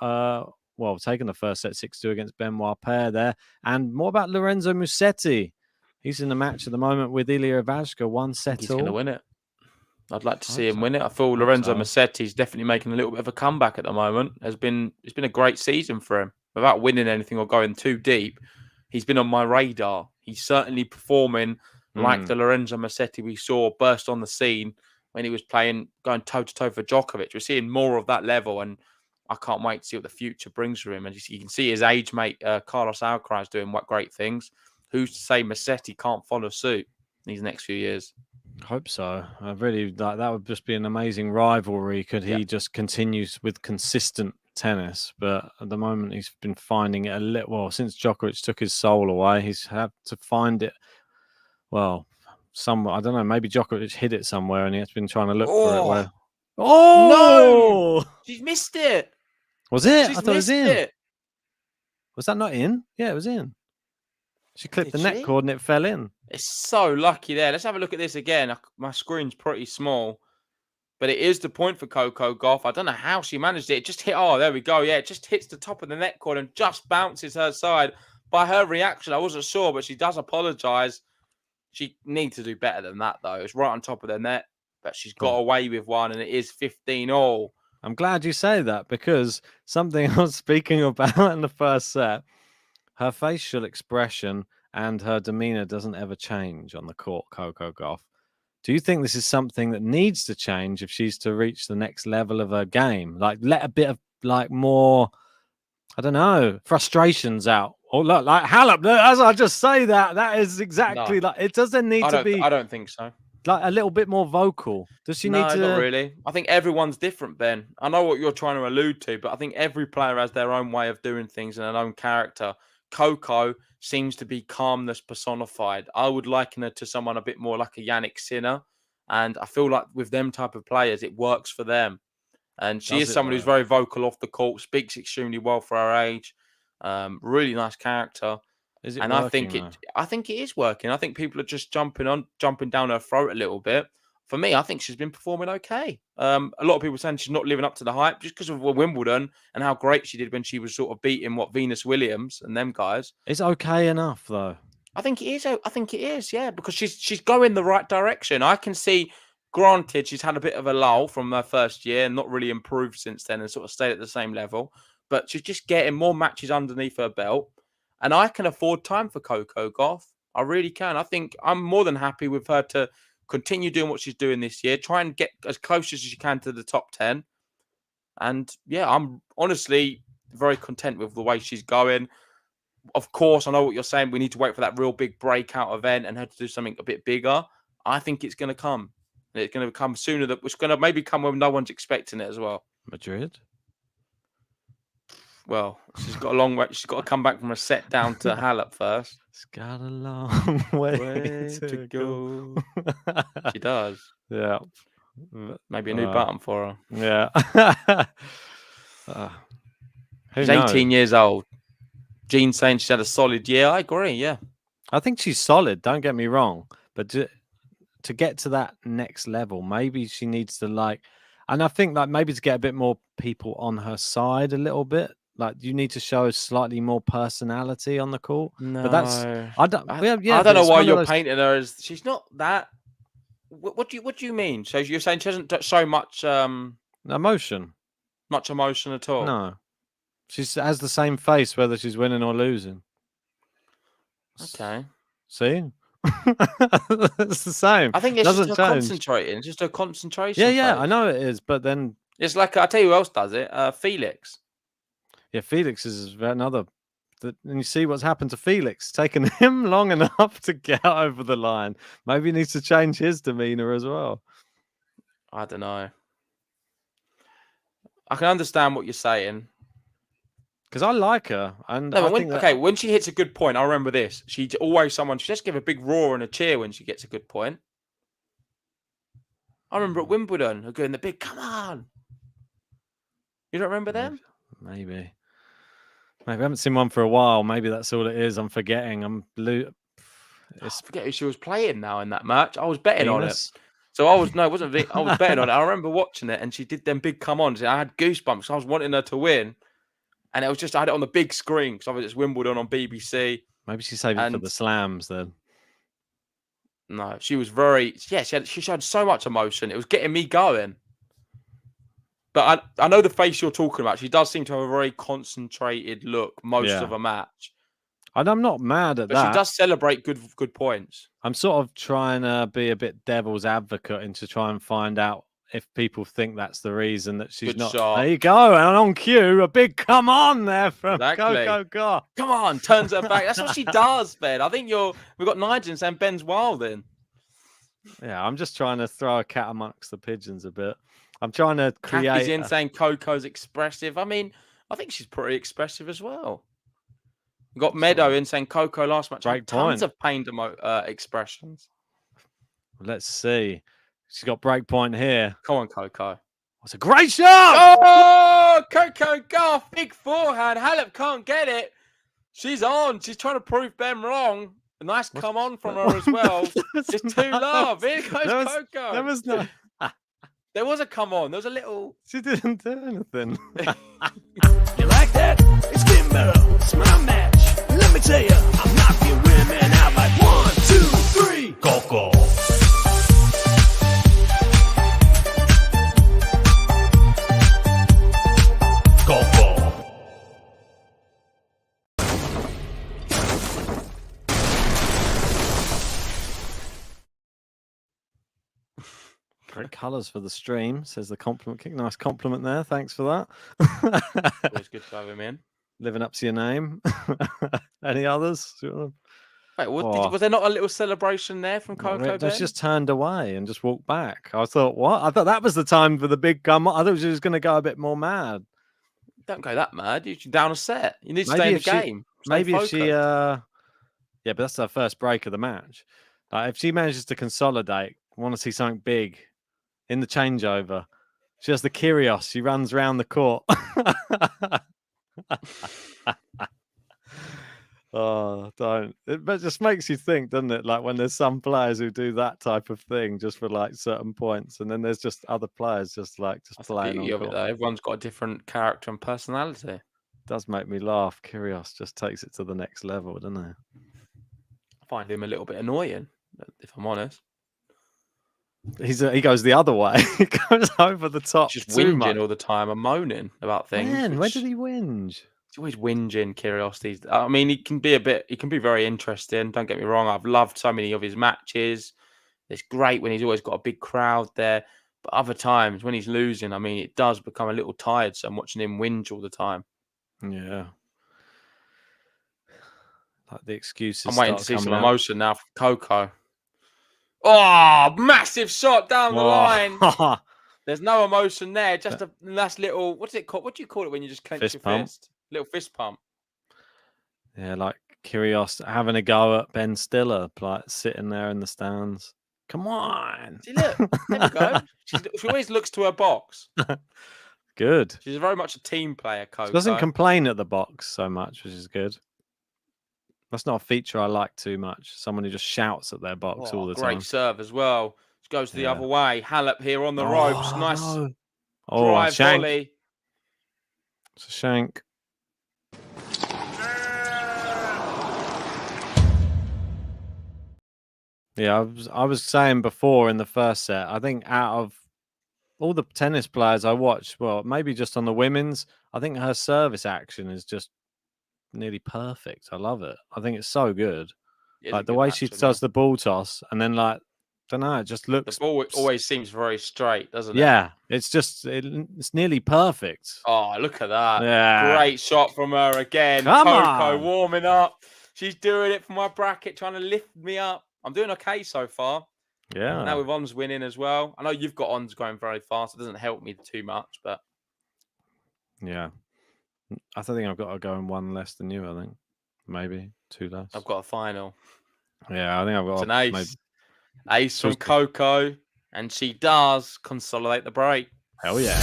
Taking the first set 6-2 against Benoit Paire there. And what about Lorenzo Musetti? He's in the match at the moment with Ilya Ivashka, 1 set. He's going to win it. I'd like to see him win it. I feel Lorenzo Musetti is definitely making a little bit of a comeback at the moment. It's been a great season for him. Without winning anything or going too deep, he's been on my radar. He's certainly performing like the Lorenzo Musetti we saw burst on the scene when he was going toe-to-toe for Djokovic. We're seeing more of that level, and I can't wait to see what the future brings for him. And you can see his age mate, Carlos Alcaraz, doing great things. Who's to say Musetti can't follow suit in these next few years? I hope so. I really like that. Would just be an amazing rivalry. Could he just continues with consistent tennis? But at the moment, he's been finding it a little. Well, since Djokovic took his soul away, he's had to find it. Well, somewhere, I don't know. Maybe Djokovic hid it somewhere, and he's been trying to look for it. No! She's missed it. Was it? She's I thought it was in. It. Was that not in? Yeah, it was in. She clipped the net cord and it fell in. It's so lucky there. Let's have a look at this again. My screen's pretty small, but it is the point for Coco Gauff. I don't know how she managed it. It just hit. Oh, there we go. Yeah, it just hits the top of the net cord and just bounces her side. By her reaction, I wasn't sure, but she does apologise. She needs to do better than that, though. It's right on top of the net, but she's got away with one, and it is 15-all. I'm glad you say that, because something I was speaking about in the first set, her facial expression and her demeanor doesn't ever change on the court, Coco Gauff. Do you think this is something that needs to change if she's to reach the next level of her game? Like, let a bit of more, I don't know, frustrations out. Or look, like Halep, as I just say that is exactly like it doesn't need to be. I don't think so. Like a little bit more vocal. Does she need to? No, not really. I think everyone's different, Ben. I know what you're trying to allude to, but I think every player has their own way of doing things and their own character. Coco seems to be calmness personified. I would liken her to someone a bit more like a Yannick Sinner. And I feel like with them type of players, it works for them. And she is someone who's very vocal off the court, speaks extremely well for her age. Really nice character. Is it and working, I think it is working. I think people are just jumping down her throat a little bit. For me, I think she's been performing okay. A lot of people saying she's not living up to the hype just because of Wimbledon and how great she did when she was sort of beating Venus Williams and them guys. It's okay enough, though. I think it is, yeah, because she's going the right direction. I can see, granted, she's had a bit of a lull from her first year and not really improved since then and sort of stayed at the same level. But she's just getting more matches underneath her belt. And I can afford time for Coco Gauff. I really can. I think I'm more than happy with her to continue doing what she's doing this year. Try and get as close as she can to the top 10. And yeah, I'm honestly very content with the way she's going. Of course, I know what you're saying. We need to wait for that real big breakout event and her to do something a bit bigger. I think it's going to come. It's going to come sooner. It's going to maybe come when no one's expecting it as well. Madrid? Well, she's got a long way. She's got to come back from a set down to Halep first. It's got a long way to go. She does. Yeah. Maybe a new button for her. Yeah. Who She's knows? 18 years old. Jean's saying she's had a solid year. I agree, yeah. I think she's solid, don't get me wrong. But to get to that next level, maybe she needs to and I think maybe to get a bit more people on her side a little bit. Like you need to show slightly more personality on the court. No. But that's I don't I yeah, don't know it's why one of you're those- painting her as she's not that. What do you mean? So you're saying she doesn't show much emotion. emotion at all? No. She has the same face whether she's winning or losing. Okay. See? It's the same. I think it's Doesn't just her change. concentrating. It's just her concentration. Yeah, phase. I know it is, but then It's like I'll tell you who else does it. Felix. yeah, Felix is another. And you see what's happened to Felix. Taken him long enough to get over the line. Maybe he needs to change his demeanor as well. I don't know. I can understand what you're saying. Because I like her, and No, I but think when she hits a good point, I remember this. She's always someone. She just give a big roar and a cheer when she gets a good point. I remember at Wimbledon, her doing the big "come on." You don't remember them? Maybe I haven't seen one for a while. Maybe that's all it is. I'm forgetting. I forget who she was playing now in that match. I was betting on it. Venus. So I was I was betting on it. I remember watching it, and she did them big come ons. I had goosebumps. I was wanting her to win, and it was just I had it on the big screen because obviously it's Wimbledon on BBC. Maybe she saved it for And- the slams then. No, she was she showed so much emotion. It was getting me going. But I know the face you're talking about. She does seem to have a very concentrated look most Yeah. of a match. And I'm not mad at But that. she does celebrate good points. I'm sort of trying to be a bit devil's advocate and to try and find out if people think that's the reason that she's Good not. shot. There you go. And on cue, a big come on there from Exactly. Coco Goff. Come on, turns her back. That's what she does, Ben. I think we've got Nigel saying Ben's wild in. Yeah, I'm just trying to throw a cat amongst the pigeons a bit. I'm trying to Kathy's create. in saying Coco's expressive. I mean, I think she's pretty expressive as well. We've got Meadow in saying Coco last match. Great Had tons point. of pained expressions. Let's see. She's got breakpoint here. Come on, Coco. It's a great shot. Oh, Coco Goff, big forehand. Halep can't get it. She's on. She's trying to prove Ben wrong. A nice come on from her as well. It's too love. Here goes Coco. There was no. There was a come on. There was a little. She didn't do anything. You like that? It's Kimbo. It's my match. Let me tell you, I'm knocking women out like 1, 2, 3. Coco. Coco. Great colours for the stream, says the compliment kick. Nice compliment there. Thanks for that. Always good to have him in. Living up to your name. Any others? Wait, Oh. was there not a little celebration there from Not Coco? really. Ben? Just turned away and just walked back. I thought, what? I thought that was the time for the big come. I thought she was going to go a bit more mad. Don't go that mad. You should down a set. You need to Maybe stay in the if she- game. Stay Maybe if she, focused. yeah, but that's her first break of the match. If she manages to consolidate, want to see something big in the changeover. She has the Kyrgios. She runs around the court. Oh, don't. It just makes you think, doesn't it? Like when there's some players who do that type of thing just for like certain points, and then there's just other players just That's the playing beauty on of it, court. though. Everyone's got a different character and personality. Does make me laugh. Kyrgios just takes it to the next level, doesn't it? I find him a little bit annoying, if I'm honest. He goes the other way. He goes over the top. Just too much. whinging all the time and moaning about things. Man, where which- did he whinge? He's always whinging, Kyrgios. I mean, he can be very interesting. Don't get me wrong. I've loved so many of his matches. It's great when he's always got a big crowd there. But other times when he's losing, I mean, it does become a little tiresome watching him whinge all the time. Yeah. Like the excuses. I'm waiting to start see some coming out. emotion now from Coco. Oh, massive shot down the line. Whoa. There's no emotion there. Just a nice little, what's it called? What do you call it when you just clench Fist your pump. fist? Little fist pump. Yeah, like Kyrgios having a go at Ben Stiller, like sitting there in the stands. Come on. See, look, there we go. She always looks to her box. Good. She's very much a team player, She Coco. doesn't complain at the box so much, which is good. That's not a feature I like too much. Someone who just shouts at their box all the great time. serve as well. She goes the Yeah. other way. HALEP here on the ropes. Nice No. drive shank. volley. It's a shank. Yeah, I was saying before in the first set, I think out of all the tennis players I watched, well, maybe just on the women's, I think her service action is just nearly perfect. I love it. I think it's so good. It is Like a the good way match, she isn't does it? the ball toss, and then like, don't know, it just The looks. ball always seems very straight, doesn't it? Yeah, it's just it's nearly perfect. Oh, look at that. Yeah. Great shot from her again. Come Coco on. warming up. She's doing it for my bracket, trying to lift me up. I'm doing okay so far. Yeah. Now with Ons winning as well. I know you've got Ons going very fast. It doesn't help me too much, but Yeah. I think I've got to go in one less than you, I think. Maybe 2 less. I've got a final. Yeah, I think I've got It's an ace. maybe... Ace from Coco. And she does consolidate the break. Hell yeah.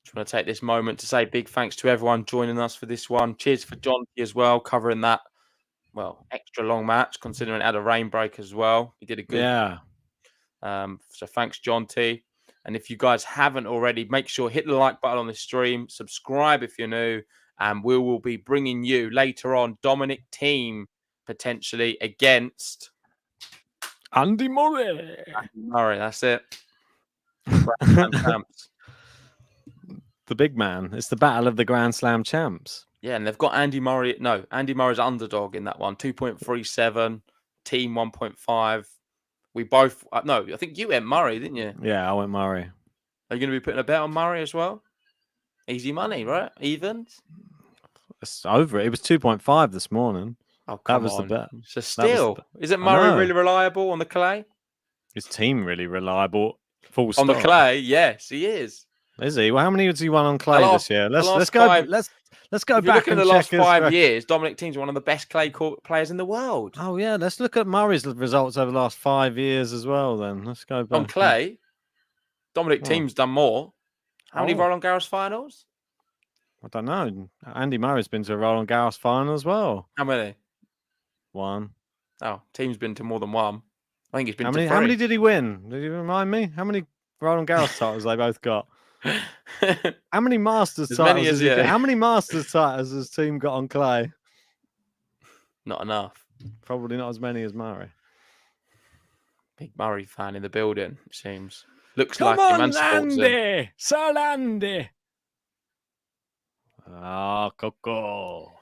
Just want to take this moment to say big thanks to everyone joining us for this one. Cheers for John as well, covering that, well, extra long match, considering it had a rain break as well. He did a good. Yeah. So thanks, John T. And if you guys haven't already, make sure hit the like button on the stream, subscribe if you're new, and we will be bringing you later on Dominic Thiem potentially against Andy Murray. Murray. That's it. Grand Slam champs. The big man. It's the battle of the Grand Slam champs. Yeah, and they've got Andy Murray. No, Andy Murray's underdog in that one. 2.37, Thiem 1.5. We both, no, I think you went Murray, didn't you? Yeah, I went Murray. Are you going to be putting a bet on Murray as well? Easy money, right? Evens? It's over it. It was 2.5 this morning. Oh, come That was on. the bet. So still, isn't I Murray know. really reliable on the clay? His team really reliable. Full stop. On the clay, yes, he is. Is he? Well, how many has he won on clay last- this year? the Let's last go. five- Let's go If you back look at and the check last his 5 record. years, Dominic Thiem's one of the best clay court players in the world. Oh yeah, let's look at Murray's results over the last 5 years as well. Then let's go back. On clay, Dominic Oh. Thiem's done more. How many Oh. Roland Garros finals? I don't know. Andy Murray's been to a Roland Garros final as well. How many? 1. Oh, Thiem's been to more than one. I think he's been How to many? 3. How many did he win? Did you remind me? How many Roland Garros titles they both got? How many Masters As many titles? as Has he got? you. How many Masters titles has his team got on clay? Not enough. Probably not as many as Murray. Big Murray fan in the building, it seems. Looks Come like him on, and sports him. Andy! Sir Andy! Ah, Coco.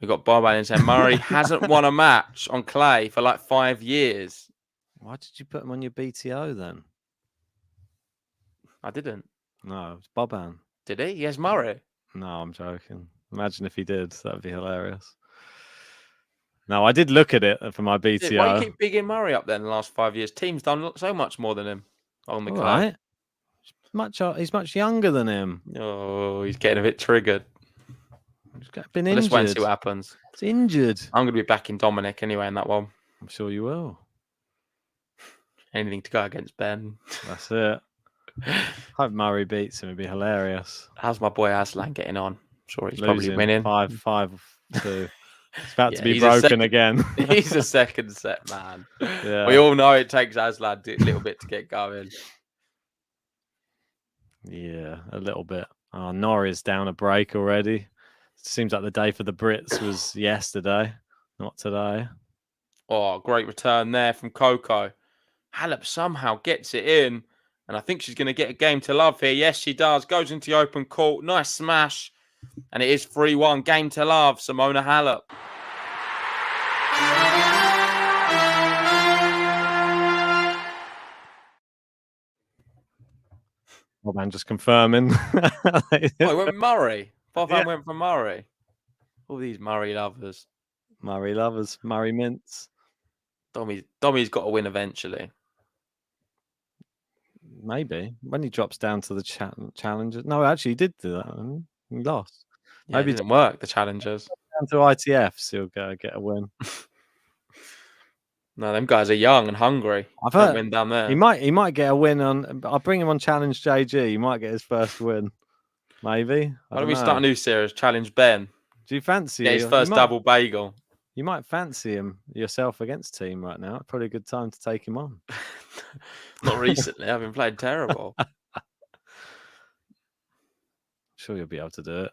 We've got Bob Allen saying Murray hasn't won a match on clay for like 5 years. Why did you put him on your BTO then? I didn't. No, it's Boban. Did he? Yes, Murray. No, I'm joking. Imagine if he did. That'd be hilarious. No, I did look at it for my BTO. Why do you keep bigging Murray up there in the last 5 years? Team's done so much more than him on the All clay. right. He's much younger than him. Oh, he's getting a bit triggered. He's been Let's injured. wait and see what happens. He's injured. I'm going to be backing Dominic anyway in that one. I'm sure you will. Anything to go against Ben. That's it. Hope Murray beats him. It'd be hilarious. How's my boy Aslan getting on? I'm sure he's probably Losing winning. 5-2. It's about Yeah, to be he's a broken second- again. He's a second set man. Yeah. We all know it takes Aslan a little bit to get going. Yeah, a little bit. Oh, Norris down a break already. Seems like the day for the Brits was yesterday, not today. Oh, great return there from Coco. HALEP somehow gets it in, and I think she's going to get a game to love here. Yes, she does. Goes into the open court. Nice smash. And it is 3-1. Game to love. Simona HALEP. Well, man, just confirming. Oh, it went Murray. Bob Yeah. went for Murray. All these Murray lovers. Murray lovers, Murray mints. Dommy's got to win eventually. Maybe when he drops down to the challenger. No, actually, he did do that. He lost. Yeah, Maybe it didn't work, the challengers. down to ITFs, he'll go get a win. No, them guys are young and hungry. I've Don't heard win down there. he might get a win on. I'll bring him on Challenge JG. He might get his first win. Maybe. Why don't we start a new series? Challenge Ben. Do you fancy Get his you first might- double bagel. You might fancy him yourself against team right now. Probably a good time to take him on. Not recently. I've been playing terrible. Sure, you'll be able to do it.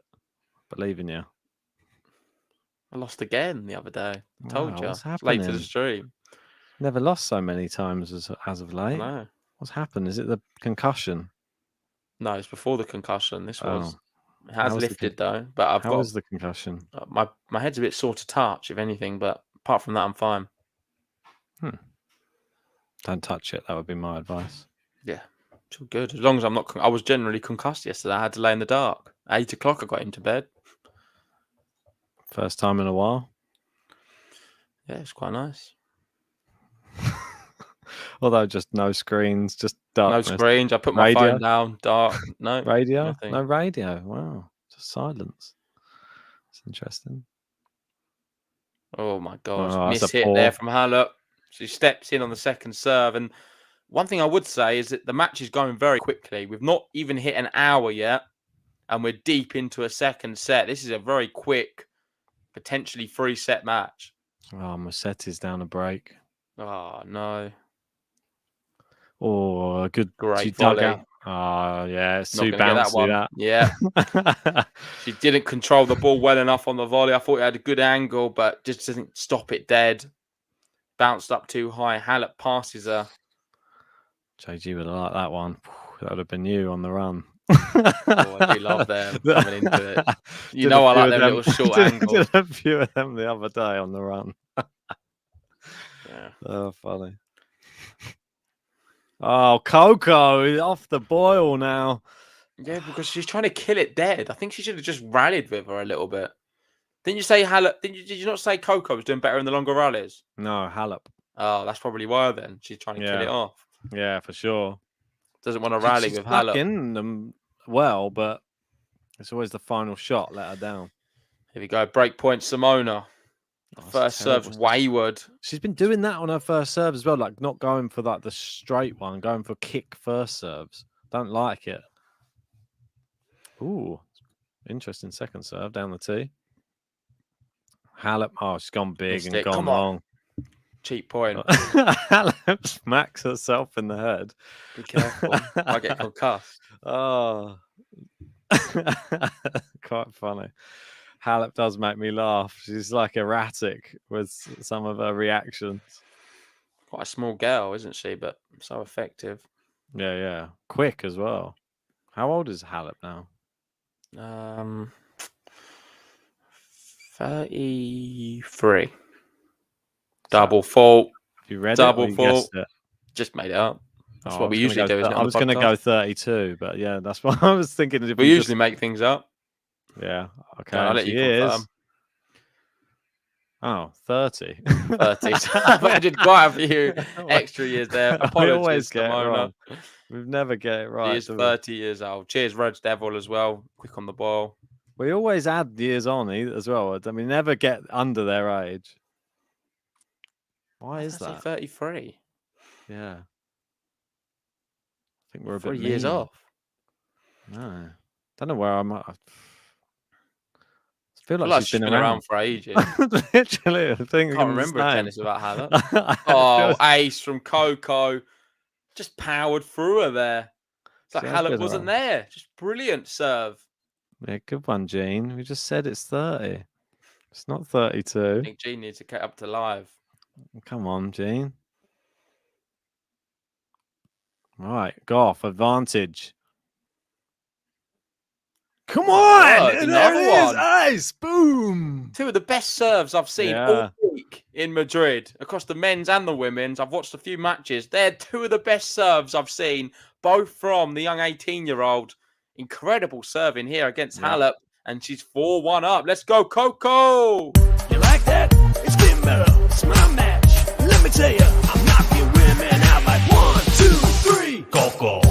Believe in you. I lost again the other day. I told Wow, you. what's It's late to the happening? stream. Never lost so many times as of late. No. What's happened? Is it the concussion? No, it's before the concussion. This was. Oh. It has How was the lifted though, but I've How got was the concussion? my head's a bit sore to touch, if anything. But apart from that, I'm fine. Don't touch it. That would be my advice. Yeah, it's all good as long as I'm not. I was generally concussed yesterday. I had to lay in the dark. 8 o'clock, I got into bed. First time in a while. Yeah, it's quite nice. Although just no screens, just darkness. No screens. I put my Radio? phone down. Dark. No Radio? nothing. No radio. Wow. Just silence. It's interesting. Oh my gosh. Oh, that's Miss a hit poor- there from HALEP. She steps in on the second serve. And one thing I would say is that the match is going very quickly. We've not even hit an hour yet. And we're deep into a second set. This is a very quick, potentially 3-set match. Oh, Musetti's down a break. Oh, no. Oh, a good. Great she dug volley. out. Oh, yeah. It's Not too gonna get that bouncy, one. that. Yeah. She didn't control the ball well enough on the volley. I thought it had a good angle, but just doesn't stop it dead. Bounced up too high. HALEP passes her. JG would have liked that one. That would have been you on the run. Oh, I do love them coming into it. You know I like them little short angles. Did a few of them the other day on the run. Yeah. Oh, funny. Oh, Coco off the boil now. Yeah, because she's trying to kill it dead. I think she should have just rallied with her a little bit. Didn't you say HALEP? Did you not say Coco was doing better in the longer rallies? No, HALEP. Oh, that's probably why then. She's trying to kill it off. Yeah, for sure. Doesn't want to rally She's with stuck HALEP. in them well, but it's always the final shot let her down. Here we go. Break point, Simona. Oh, it's First serve's terrible. wayward. She's been doing that on her first serve as well, like not going for like the straight one, going for kick first serves. Don't like it. Ooh, interesting second serve down the tee. HALEP, oh, she's gone big Missed and it. gone Come on. long. Cheap point. HALEP smacks herself in the head. Be careful. I get concussed. Oh, quite funny. HALEP does make me laugh. She's like erratic with some of her reactions. Quite a small girl, isn't she? But so effective. Yeah, yeah. Quick as well. How old is HALEP now? 33. Double fault. Have you read Double it? Or you guessed fault. it? Just made it up. That's Oh, what we usually do. Isn't it, I on was the going to podcast? go 32, but yeah, that's what I was thinking. If We just- usually make things up. Yeah. Okay. I'll and let she you is. confirm. Oh, 30. 30. But I did quite a few extra years there. We Apologies, always get it Simona. wrong. We've never get it right. He is do we? 30 years old. Cheers, Reg Devil, as well. Quick on the ball. We always add years on as well. I mean, never get under their age. Why is I say that? 33. Yeah. I think we're a 3 bit years mean. off. No. Don't know where I'm at. I feel I feel like like she's been been around for ages. Literally, I think Can't remember a tennis without HALEP. Oh, Oh, ace from Coco. Just powered through her there. It's like She has HALEP been wasn't around. there. Just brilliant serve. yeah, good one, Gene. We just said it's 30. It's not I 32. think Gene needs to get up to live. Come on, Gene. Right, GAUFF advantage. Come on! Oh, there another it is! one. Ace! Boom! Two of the best serves I've seen Yeah. all week in Madrid, across the men's and the women's. I've watched a few matches. They're two of the best serves I've seen, both from the young 18-year-old. Incredible serving here against Yeah. HALEP, and she's 4-1 up. Let's go, Coco! You like that? It's getting better. It's my match. Let me tell you, I'm knocking women out like 1, 2, 3. Coco.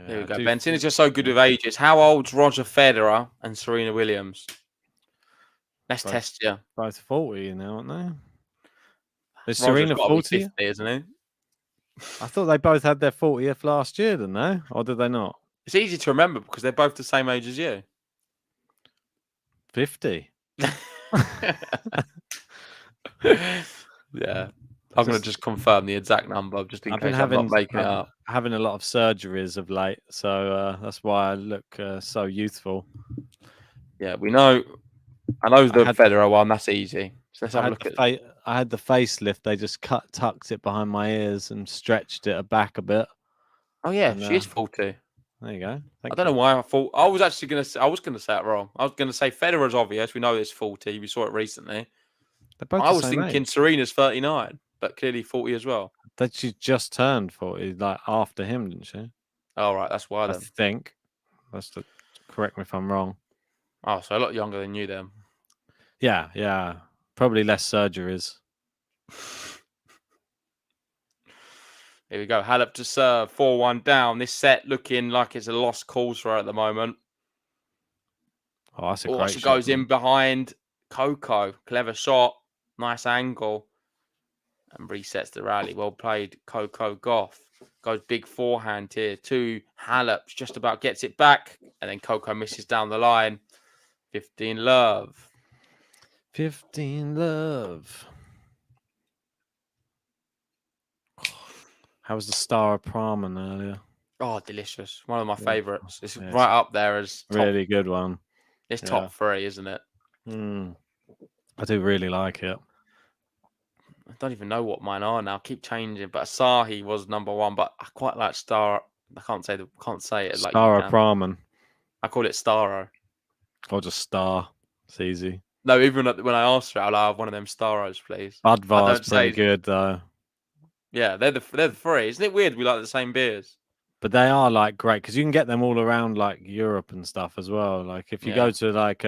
There we go. do Ben, since you're so good with ages, how old's Roger Federer and Serena Williams? Let's Both. test you. both 40 now, aren't they? Is Roger's Serena got to be 40? 50, isn't he? I thought they both had their 40th last year, didn't they? Or did they not? It's easy to remember because they're both the same age as you. 50. Yeah. I'm going to just confirm the exact number just in case I'm not making it up. having a lot of surgeries of late, so that's why I look so youthful. Yeah, we know. I know the Federer one. That's easy. So let's have a look at. I had the facelift. They just tucked it behind my ears and stretched it back a bit. Oh yeah, And, she is 40. There you go. I don't know why I thought I was actually going to say. I was going to say it wrong. I was going to say Federer's obvious. We know it's 40. We saw it recently. I was thinking Serena's 39, but clearly 40 as well. That she just turned 40, like after him, didn't she? Oh right, that's why. I Then. think. Correct me if I'm wrong. Oh, so a lot younger than you then. Yeah. Probably less surgeries. Here we go. Halep to serve, 4-1 down. This set looking like it's a lost cause for her at the moment. Oh, that's a great she shot. goes in behind Coco. Clever shot. Nice angle. And resets the rally. Well played, Coco. GAUFF goes big forehand here to Halep. Just about gets it back. And then Coco misses down the line. 15 love. 15 love. How was the Star of Pramen earlier? Oh, delicious. One of my favourites. It's Yeah, right up there as top. Really good one. It's top 3, isn't it? I do really like it. I don't even know what mine are now. I keep changing. But Asahi was number 1, but I quite like Star. I can't say it like Star of Pramen. I call it Staro. Or just Star. It's easy. No, even when I asked her, I'll have one of them Staros, please. Budvar's pretty good though. Yeah, they're the 3. Isn't it weird we like the same beers? But they are like great because you can get them all around like Europe and stuff as well. Like if you go to like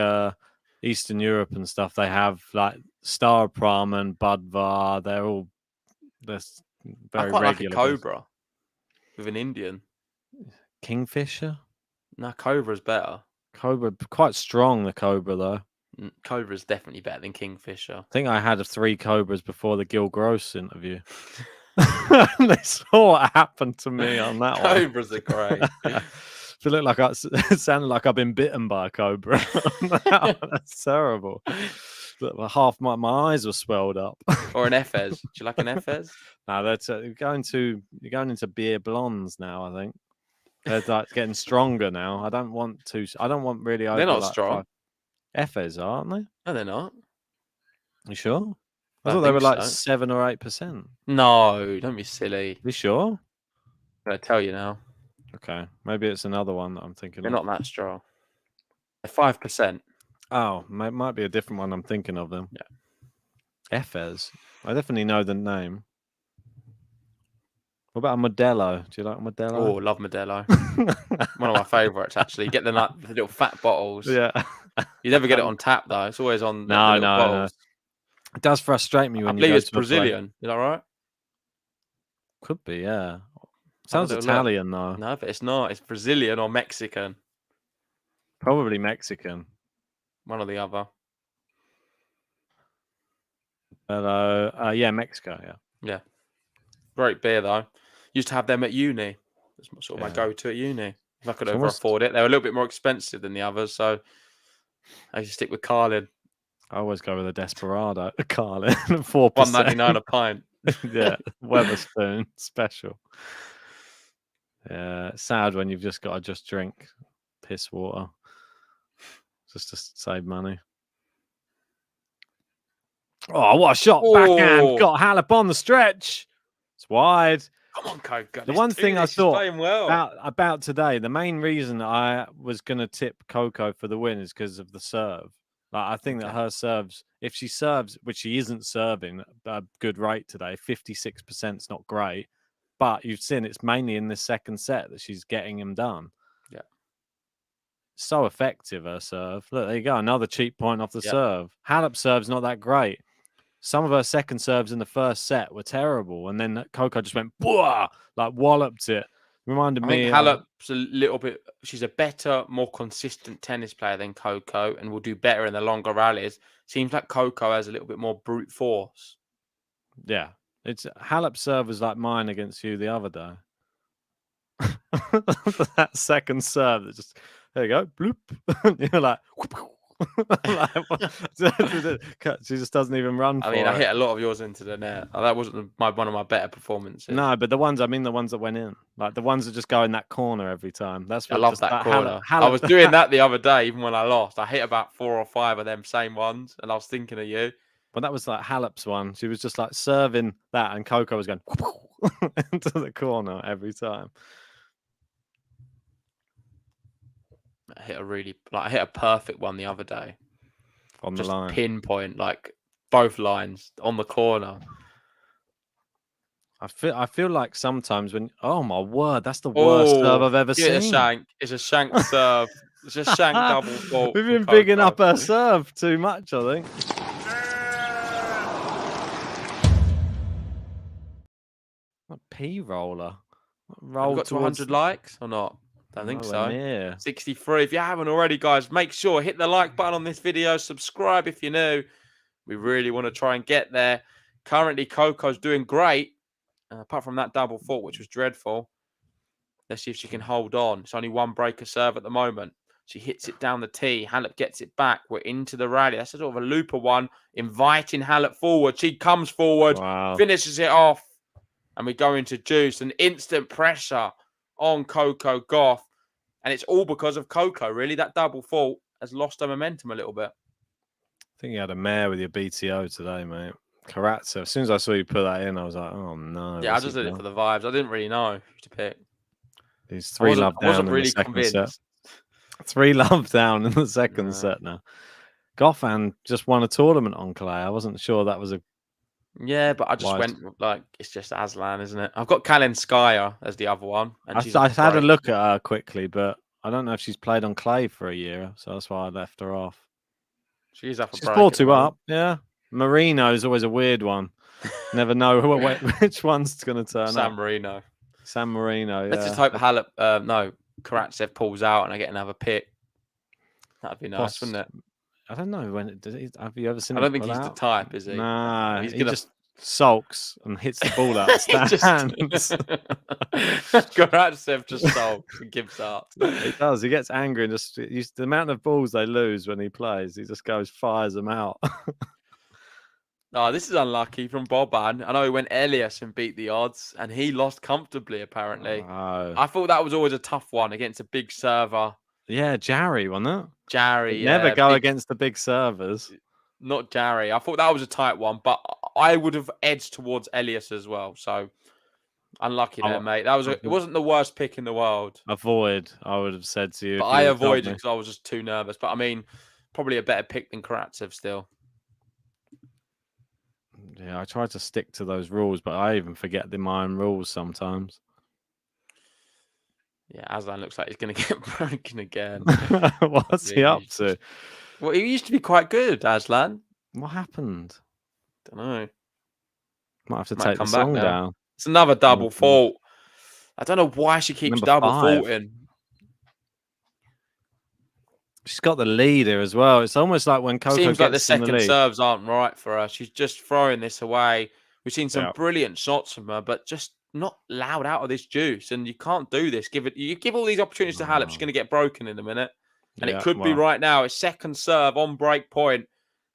Eastern Europe and stuff, they have like Star of Pramen, Budvar. They're very I quite regular. like a Cobra with an Indian. Kingfisher? No, Cobra's better. Cobra, quite strong, the Cobra, though. Cobra's definitely better than Kingfisher. I think I had 3 Cobras before the Gil Gross interview. They saw what happened to me on that Cobras are great. It looked like it sounded like I've been bitten by a cobra. That's terrible. Half my eyes were swelled up. Or an Efes. Do you like an Efes? No, that's you're going into beer blondes now. I think they're like getting stronger now. I don't want really. They're not strong. Efes, aren't they? No, they're not. You sure? I thought they were like 7 or 8%. No, don't be silly. You sure? I'm gonna tell you now. Okay, maybe it's another one that I'm thinking. They're not that strong. They're 5%. Oh, might be a different one I'm thinking of them. Yeah. Efes. I definitely know the name. What about a Modelo? Do you like Modelo? Oh, love Modelo. One of my favourites, actually. Get the little fat bottles. Yeah. You never get it on tap, though. It's always on No. bottles. It does frustrate me when I believe it's Brazilian. Is that right? Could be, yeah. Sounds Italian, though. No, but it's not. It's Brazilian or Mexican. Probably Mexican. One or the other. Hello. Yeah, Mexico, yeah. Yeah. Great beer, though. Used to have them at uni. That's sort of my go-to at uni. If I could ever afford it. They were a little bit more expensive than the others, so I used to stick with Carlin. I always go with a Desperado. Carlin, 4%. $1.99 a pint. Yeah, Weatherspoon special. Yeah, it's sad when you've just got to drink piss water just to save money. Oh, what a shot! Backhand, got Halep on the stretch. It's wide. Come on, Coco. The one thing I thought well. about today, the main reason I was going to tip Coco for the win is because of the serve. Like, I think that her serves, if she serves, which she isn't serving a good rate today, 56% is not great. But you've seen it's mainly in the second set that she's getting him done. Yeah. So effective, her serve. Look, there you go. Another cheap point off the serve. Halep serve's not that great. Some of her second serves in the first set were terrible. And then Coco just went, like walloped it. Reminded I me. think Halep's a little bit. She's a better, more consistent tennis player than Coco, and will do better in the longer rallies. Seems like Coco has a little bit more brute force. Yeah, it's Halep serve was like mine against you the other day. That second serve that just there you go, bloop. You're like, she just doesn't even run. I mean, I hit a lot of yours into the net. That wasn't one of my better performances. No, but the ones the ones that went in, like the ones that just go in that corner every time. That's I what love just that Halep, corner. I was doing that the other day, even when I lost. I hit about 4 or 5 of them same ones, and I was thinking of you. But that was like Halep's one. She was just like serving that, and Coco was going into the corner every time. I hit a perfect one the other day. On the Just line. pinpoint, like both lines on the corner. I feel like sometimes when oh my word, that's the worst serve I've ever seen. A shank. It's a shank serve. It's a shank double fault. We've been bigging up her serve too much, I think. A P roller. Have we got to 100 likes or not? I think so. Near. 63. If you haven't already, guys, make sure hit the like button on this video. Subscribe if you're new. We really want to try and get there. Currently, Coco's doing great. Apart from that double fault, which was dreadful. Let's see if she can hold on. It's only one breaker serve at the moment. She hits it down the tee. Halep gets it back. We're into the rally. That's a sort of a looper one, inviting Halep forward. She comes forward, finishes it off, and we go into juice and instant pressure on Coco Gauff. And it's all because of Coco, really. That double fault has lost her momentum a little bit. I think you had a mare with your BTO today, mate. Karatsev. As soon as I saw you put that in, I was like, oh no. Yeah, I just did it for the vibes. I didn't really know who to pick. He's 3 love down. I wasn't really convinced. Set. 3 love down in the second set now. Goffin just won a tournament on clay. I wasn't sure that was a. Yeah, but I just went like it's just Aslan, isn't it? I've got Kalinskaya as the other one. And I had a look at her quickly, but I don't know if she's played on clay for a year, so that's why I left her off. She's up. She's 4-2 up. Yeah, Marino is always a weird one. Never know which one's going to turn up. San Marino. Yeah. Let's just hope Halep, Karatsev pulls out and I get another pick. That'd be nice, wouldn't it? I don't know when. Have you ever seen? I don't think he's the type, is he? Nah, he just sulks and hits the ball out of stands. Karatsev just sulks and gives up. He does. He gets angry and just the amount of balls they lose when he plays. He just fires them out. Oh, this is unlucky from Boban. I know he went Elias and beat the odds, and he lost comfortably, apparently. Oh. I thought that was always a tough one against a big server. Yeah, Jarry, wasn't it? Jarry. Never go against the big servers. Not Jarry. I thought that was a tight one, but I would have edged towards Elias as well. So unlucky there, mate. It wasn't the worst pick in the world. Avoid, I would have said to you. But I avoided because I was just too nervous. But I mean, probably a better pick than Karatsev still. Yeah, I try to stick to those rules, but I even forget my own rules sometimes. Yeah, Aslan looks like he's going to get broken again. What's he up to? Well, he used to be quite good, Aslan. What happened? Don't know. Might have to take the song down. It's another double fault. I don't know why she keeps double faulting. She's got the lead here as well. It's almost like when Coco seems like the gets second serves aren't right for her. She's just throwing this away. We've seen some brilliant shots from her, but just not loud out of this juice. And you can't do this. You give all these opportunities to Halep, she's going to get broken in a minute. And it could be right now. It's second serve on break point.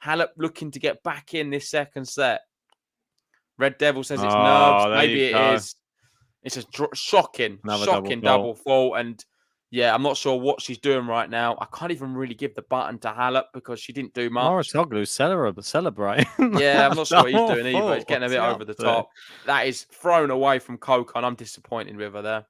Halep looking to get back in this second set. Red Devil says it's nerves. Maybe it is. It's a shocking double fault. And yeah, I'm not sure what she's doing right now. I can't even really give the button to Halep because she didn't do much. Moratoglu's celebrating. Yeah, I'm not sure what he's doing either. He's getting a bit over the top. That is thrown away from Coco, and I'm disappointed with her there.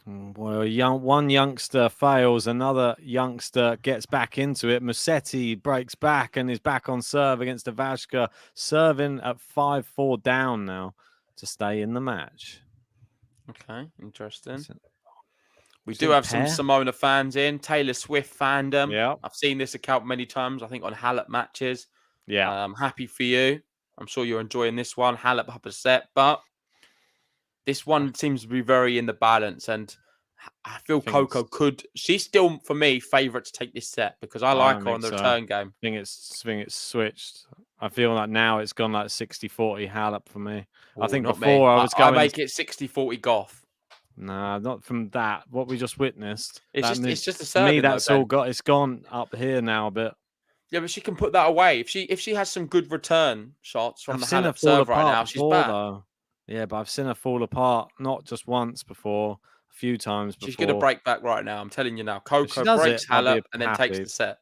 Well, one youngster fails, another youngster gets back into it. Musetti breaks back and is back on serve against Ivashka, serving at 5-4 down now to stay in the match. Okay, interesting. We do have some Simona fans in, Taylor Swift fandom. Yeah, I've seen this account many times, I think on Halep matches. Yeah. I'm happy for you. I'm sure you're enjoying this one. Halep up a set, but this one seems to be very in the balance, and I feel Coco could. She's still, for me, favourite to take this set because I like her on the return game. I think it's switched. I feel like now it's gone like 60-40 Halep for me. Ooh, I think not before me. I was going. I make it 60-40 GAUFF. Nah, not from that. What we just witnessed. It's just a for serving. Me, that's all got. It's gone up here now a bit. Yeah, but she can put that away if she has some good return shots from the Halep serve right now. She's back. Though. Yeah, but I've seen her fall apart not just once before, a few times before. She's going to break back right now. I'm telling you now. Coco breaks Halep and then takes the set.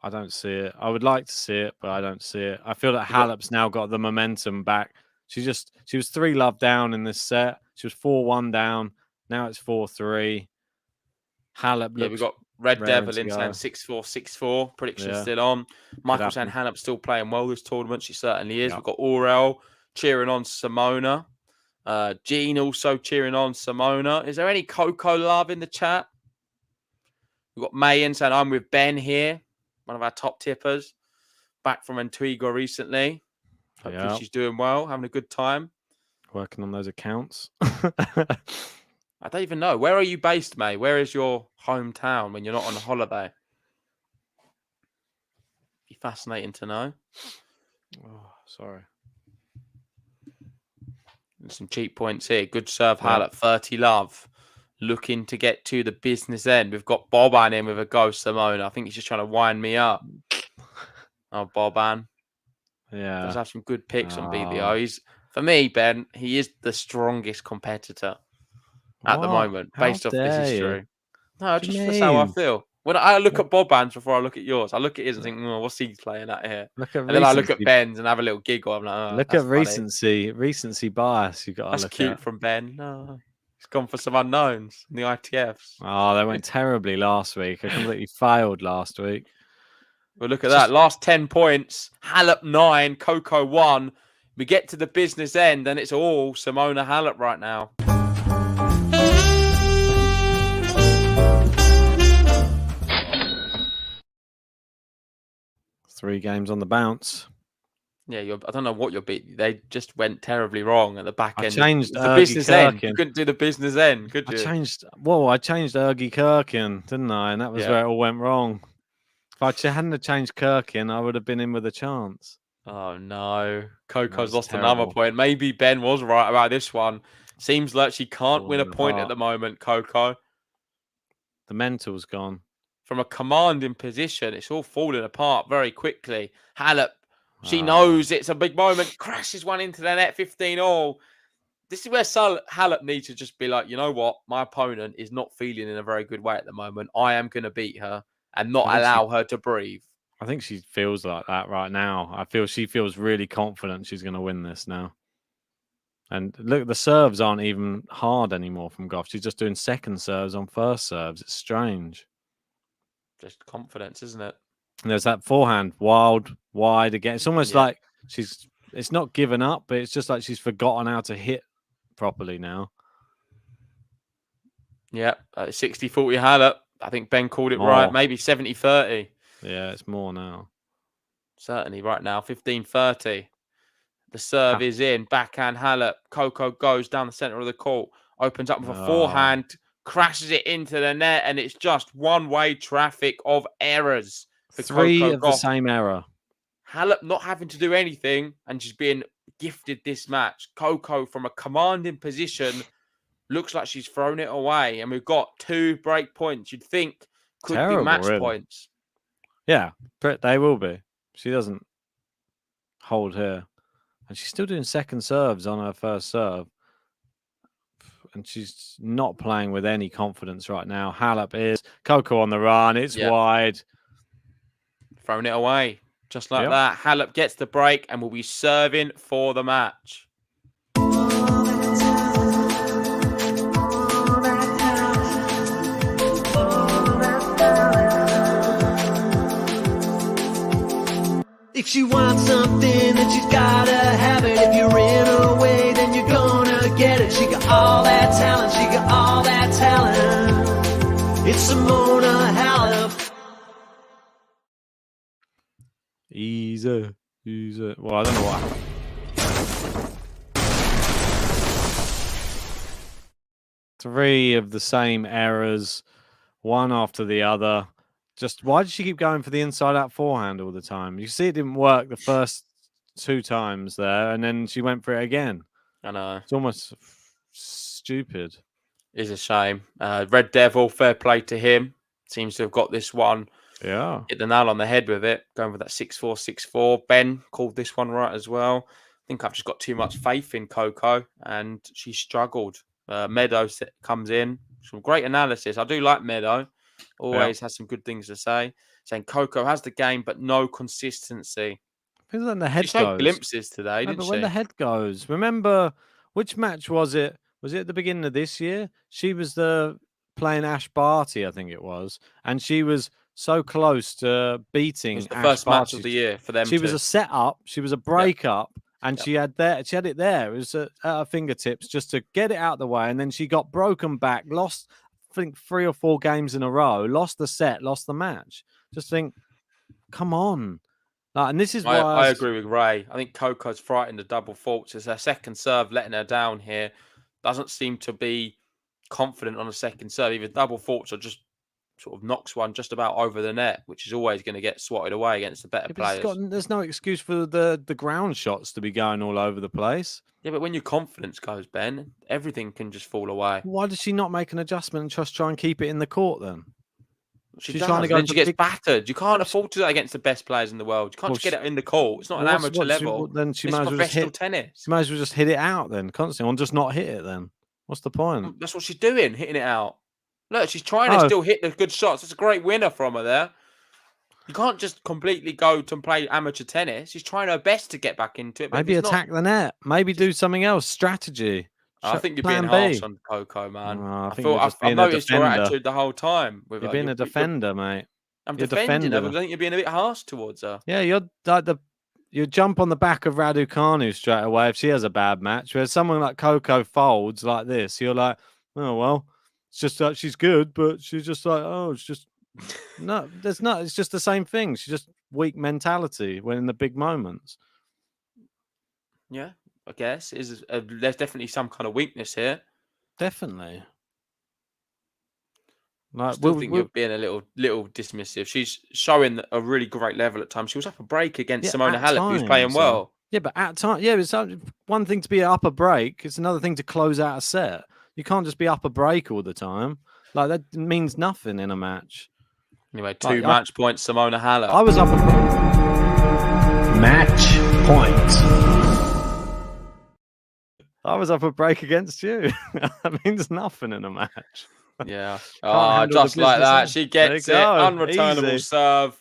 I don't see it. I would like to see it, but I don't see it. I feel that Halep's now got the momentum back. She was 3-love down in this set. She was 4-1 down. Now it's 4-3. Halep. Yeah, we've got Red Devil in saying 6-4, 6-4. Prediction still on. Michael saying Halep's still playing well this tournament. She certainly is. We've got Aurel cheering on Simona. Jean also cheering on Simona. Is there any Coco love in the chat? We've got Mayan saying, I'm with Ben here. One of our top tippers. Back from Antigua recently. Hopefully she's doing well, having a good time. Working on those accounts. I don't even know. Where are you based, May? Where is your hometown when you're not on holiday? Be fascinating to know. Oh, sorry. Some cheap points here. Good serve, Halep, 30 love. Looking to get to the business end. We've got Boban in with a go, Simona. I think he's just trying to wind me up. Oh, Boban. Yeah. Does have some good picks on BBO. For me, Ben, he is the strongest competitor at the moment, based off this history. No, just that's how I feel. When I look at Boban's before I look at yours, I look at his and think, what's he playing at here? And then I look at Ben's and have a little giggle. I'm like, look at recency bias. You got. That's cute from Ben. No, he's gone for some unknowns in the ITFs. Oh, they went terribly last week. I completely failed last week. Well, look at that. Last 10 points. Halep 9, Coco 1. We get to the business end and it's all Simona Halep right now. Three games on the bounce. Yeah, I don't know what you're beating. They just went terribly wrong at the back end. I changed the business end. You couldn't do the business end, could you? I changed Ergi Kirkin, didn't I? And that was where it all went wrong. If I hadn't changed Kirkin, I would have been in with a chance. Oh, no. Coco's lost another point. Maybe Ben was right about this one. Seems like she can't win a point at the moment, Coco. The mental's gone. From a commanding position, it's all falling apart very quickly. Halep, she knows it's a big moment. Crashes one into the net, 15-all. This is where Halep needs to just be like, you know what? My opponent is not feeling in a very good way at the moment. I am going to beat her and not allow her to breathe. I think she feels like that right now. I feel she feels really confident she's going to win this now. And look, the serves aren't even hard anymore from GAUFF. She's just doing second serves on first serves. It's strange. Just confidence, isn't it? And there's that forehand, wide again. It's almost like it's not given up, but it's just like she's forgotten how to hit properly now. Yeah, 60-40 Halep. I think Ben called it right. Maybe 70-30. Yeah, it's more now. Certainly right now, 15-30. The serve is in. Backhand Halep. Coco goes down the center of the court. Opens up with a forehand. Crashes it into the net. And it's just one-way traffic of errors. For Three Coco of the same error. Halep not having to do anything and just being gifted this match. Coco from a commanding position looks like she's thrown it away. And we've got 2 break points. You'd think could be match points. Yeah, but they will be. She doesn't hold here. And she's still doing second serves on her first serve. And she's not playing with any confidence right now. Halep is. Coco on the run. It's wide. Thrown it away. Just like that. Halep gets the break and will be serving for the match. If she wants something, then she's gotta have it. If you're in her way, then you're gonna get it. She got all that talent, she got all that talent. It's Simona Halep. Easy. Well, I don't know what happened. Three of the same errors, one after the other. Just why did she keep going for the inside-out forehand all the time? You see, it didn't work the first 2 times there, and then she went for it again. I know. It's almost stupid. It's a shame. Red Devil, fair play to him. Seems to have got this one. Yeah. Hit the nail on the head with it, going with that 6-4, 6-4. Ben called this one right as well. I think I've just got too much faith in Coco, and she struggled. Meadow comes in. Some great analysis. I do like Meadow. Always has some good things to say. Saying Coco has the game, but no consistency. Feels like the head She showed goes. glimpses today, No, didn't but she? when the head goes, remember which match was it? Was it at the beginning of this year? She was playing Ash Barty, I think it was, and she was so close to beating It was the Ash first match Barty. of the year for them. She was a setup. She was a break-up, and Yep. she had it there. It was at her fingertips just to get it out of the way, and then she got broken back, lost, I think 3 or 4 games in a row, lost the set, lost the match. Just think, come on. And this is why I agree with Ray. I think Coco's frightened of double faults. It's her second serve letting her down here. Doesn't seem to be confident on a second serve. Either double faults or just sort of knocks one just about over the net, which is always going to get swatted away against the better players. There's no excuse for the ground shots to be going all over the place. Yeah, but when your confidence goes, Ben, everything can just fall away. Why does she not make an adjustment and just try and keep it in the court then? She's trying to go. Then she gets battered. You can't afford to do that against the best players in the world. You can't just get it in the court. It's not an amateur level. Then she it's might as well just hit tennis. She might as well just hit it out then constantly, or just not hit it then. What's the point? That's what she's doing, hitting it out. Look, she's trying to still hit the good shots. It's a great winner from her there. You can't just completely go to play amateur tennis. She's trying her best to get back into it. Maybe attack the net. Maybe do something else. Strategy. I think you're being harsh on Coco, man. I've noticed your attitude the whole time. You're being a defender, mate. I'm defending her, but I think you're being a bit harsh towards her. Yeah, you're like you jump on the back of Raducanu straight away if she has a bad match. Whereas someone like Coco folds like this, you're like, oh well, it's just that she's good, but she's just like, oh, it's just no, there's not. It's just the same thing. She's just weak mentality when in the big moments. Yeah, I guess there's definitely some kind of weakness here. Definitely. I still think you're being a little dismissive. She's showing a really great level at times. She was up a break against Simona Halep, who's playing well. Yeah, but at times, it's one thing to be up a break. It's another thing to close out a set. You can't just be up a break all the time. Like that means nothing in a match. Anyway, 2 match points, Simona Halep. I was up a match point. I was up a break against you. That means nothing in a match. Yeah. Oh, just like that. She gets it. Unreturnable Easy. serve.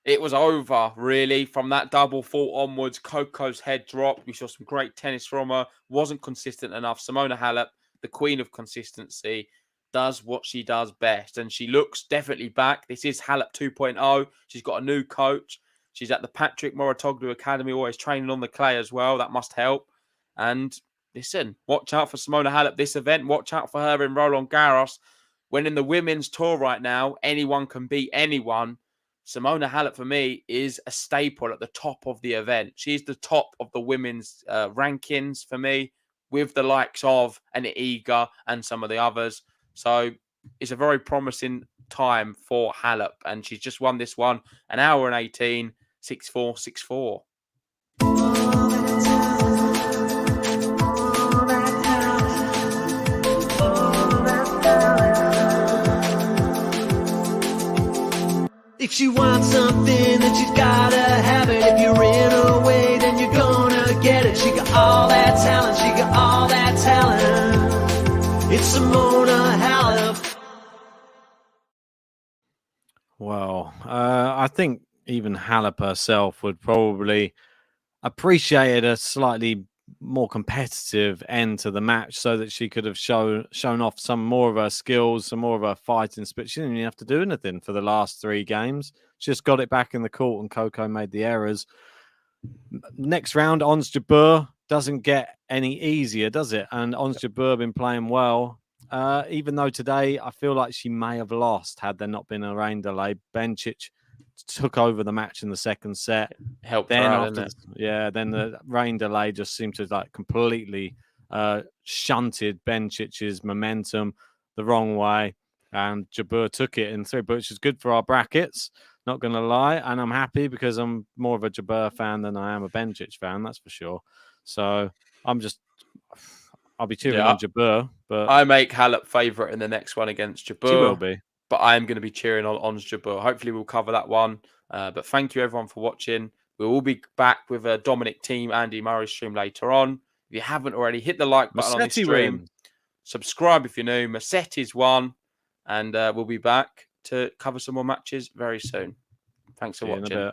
It was over, really. From that double fault onwards, Coco's head dropped. We saw some great tennis from her. Wasn't consistent enough. Simona Halep, the queen of consistency, does what she does best. And she looks definitely back. This is Halep 2.0. She's got a new coach. She's at the Patrick Mouratoglou Academy, always training on the clay as well. That must help. And listen, watch out for Simona Halep this event. Watch out for her in Roland Garros. When in the women's tour right now, anyone can beat anyone. Simona Halep, for me, is a staple at the top of the event. She's the top of the women's rankings for me, with the likes of an Iga and some of the others. So it's a very promising time for Halep. And she's just won this one, 1 hour and 18, 6-4, 6-4. If she wants something, then she's gotta have it. If you're in her way, then you're gonna get it. She got all that talent, she got all that talent. It's Simona Halep. Well, I think even Halep herself would probably appreciate a slightly more competitive end to the match so that she could have shown off some more of her skills, some more of her fighting spirit. She didn't even have to do anything for the last 3 games. She just got it back in the court and Coco made the errors. Next round, Ons Jabeur doesn't get any easier, does it? And Ons Jabeur been playing well. Even though today I feel like she may have lost had there not been a rain delay. Bencic took over the match in the second set. Helped her Then out, after, didn't it? then the rain delay just seemed to like completely shunted Bencic's momentum the wrong way, and Jabeur took it in 3, which is good for our brackets. Not going to lie, and I'm happy because I'm more of a Jabeur fan than I am a Bencic fan. That's for sure. So I'll be cheering on Jabeur, but I make Halep favourite in the next one against Jabeur. she will be. But I am going to be cheering on Jabeur. Hopefully, we'll cover that one. But thank you, everyone, for watching. We will be back with a Dominic Team Andy Murray stream later on. If you haven't already, hit the like button on this stream. Wins. Subscribe if you're new. Massetti's won. And we'll be back to cover some more matches very soon. Thanks for watching.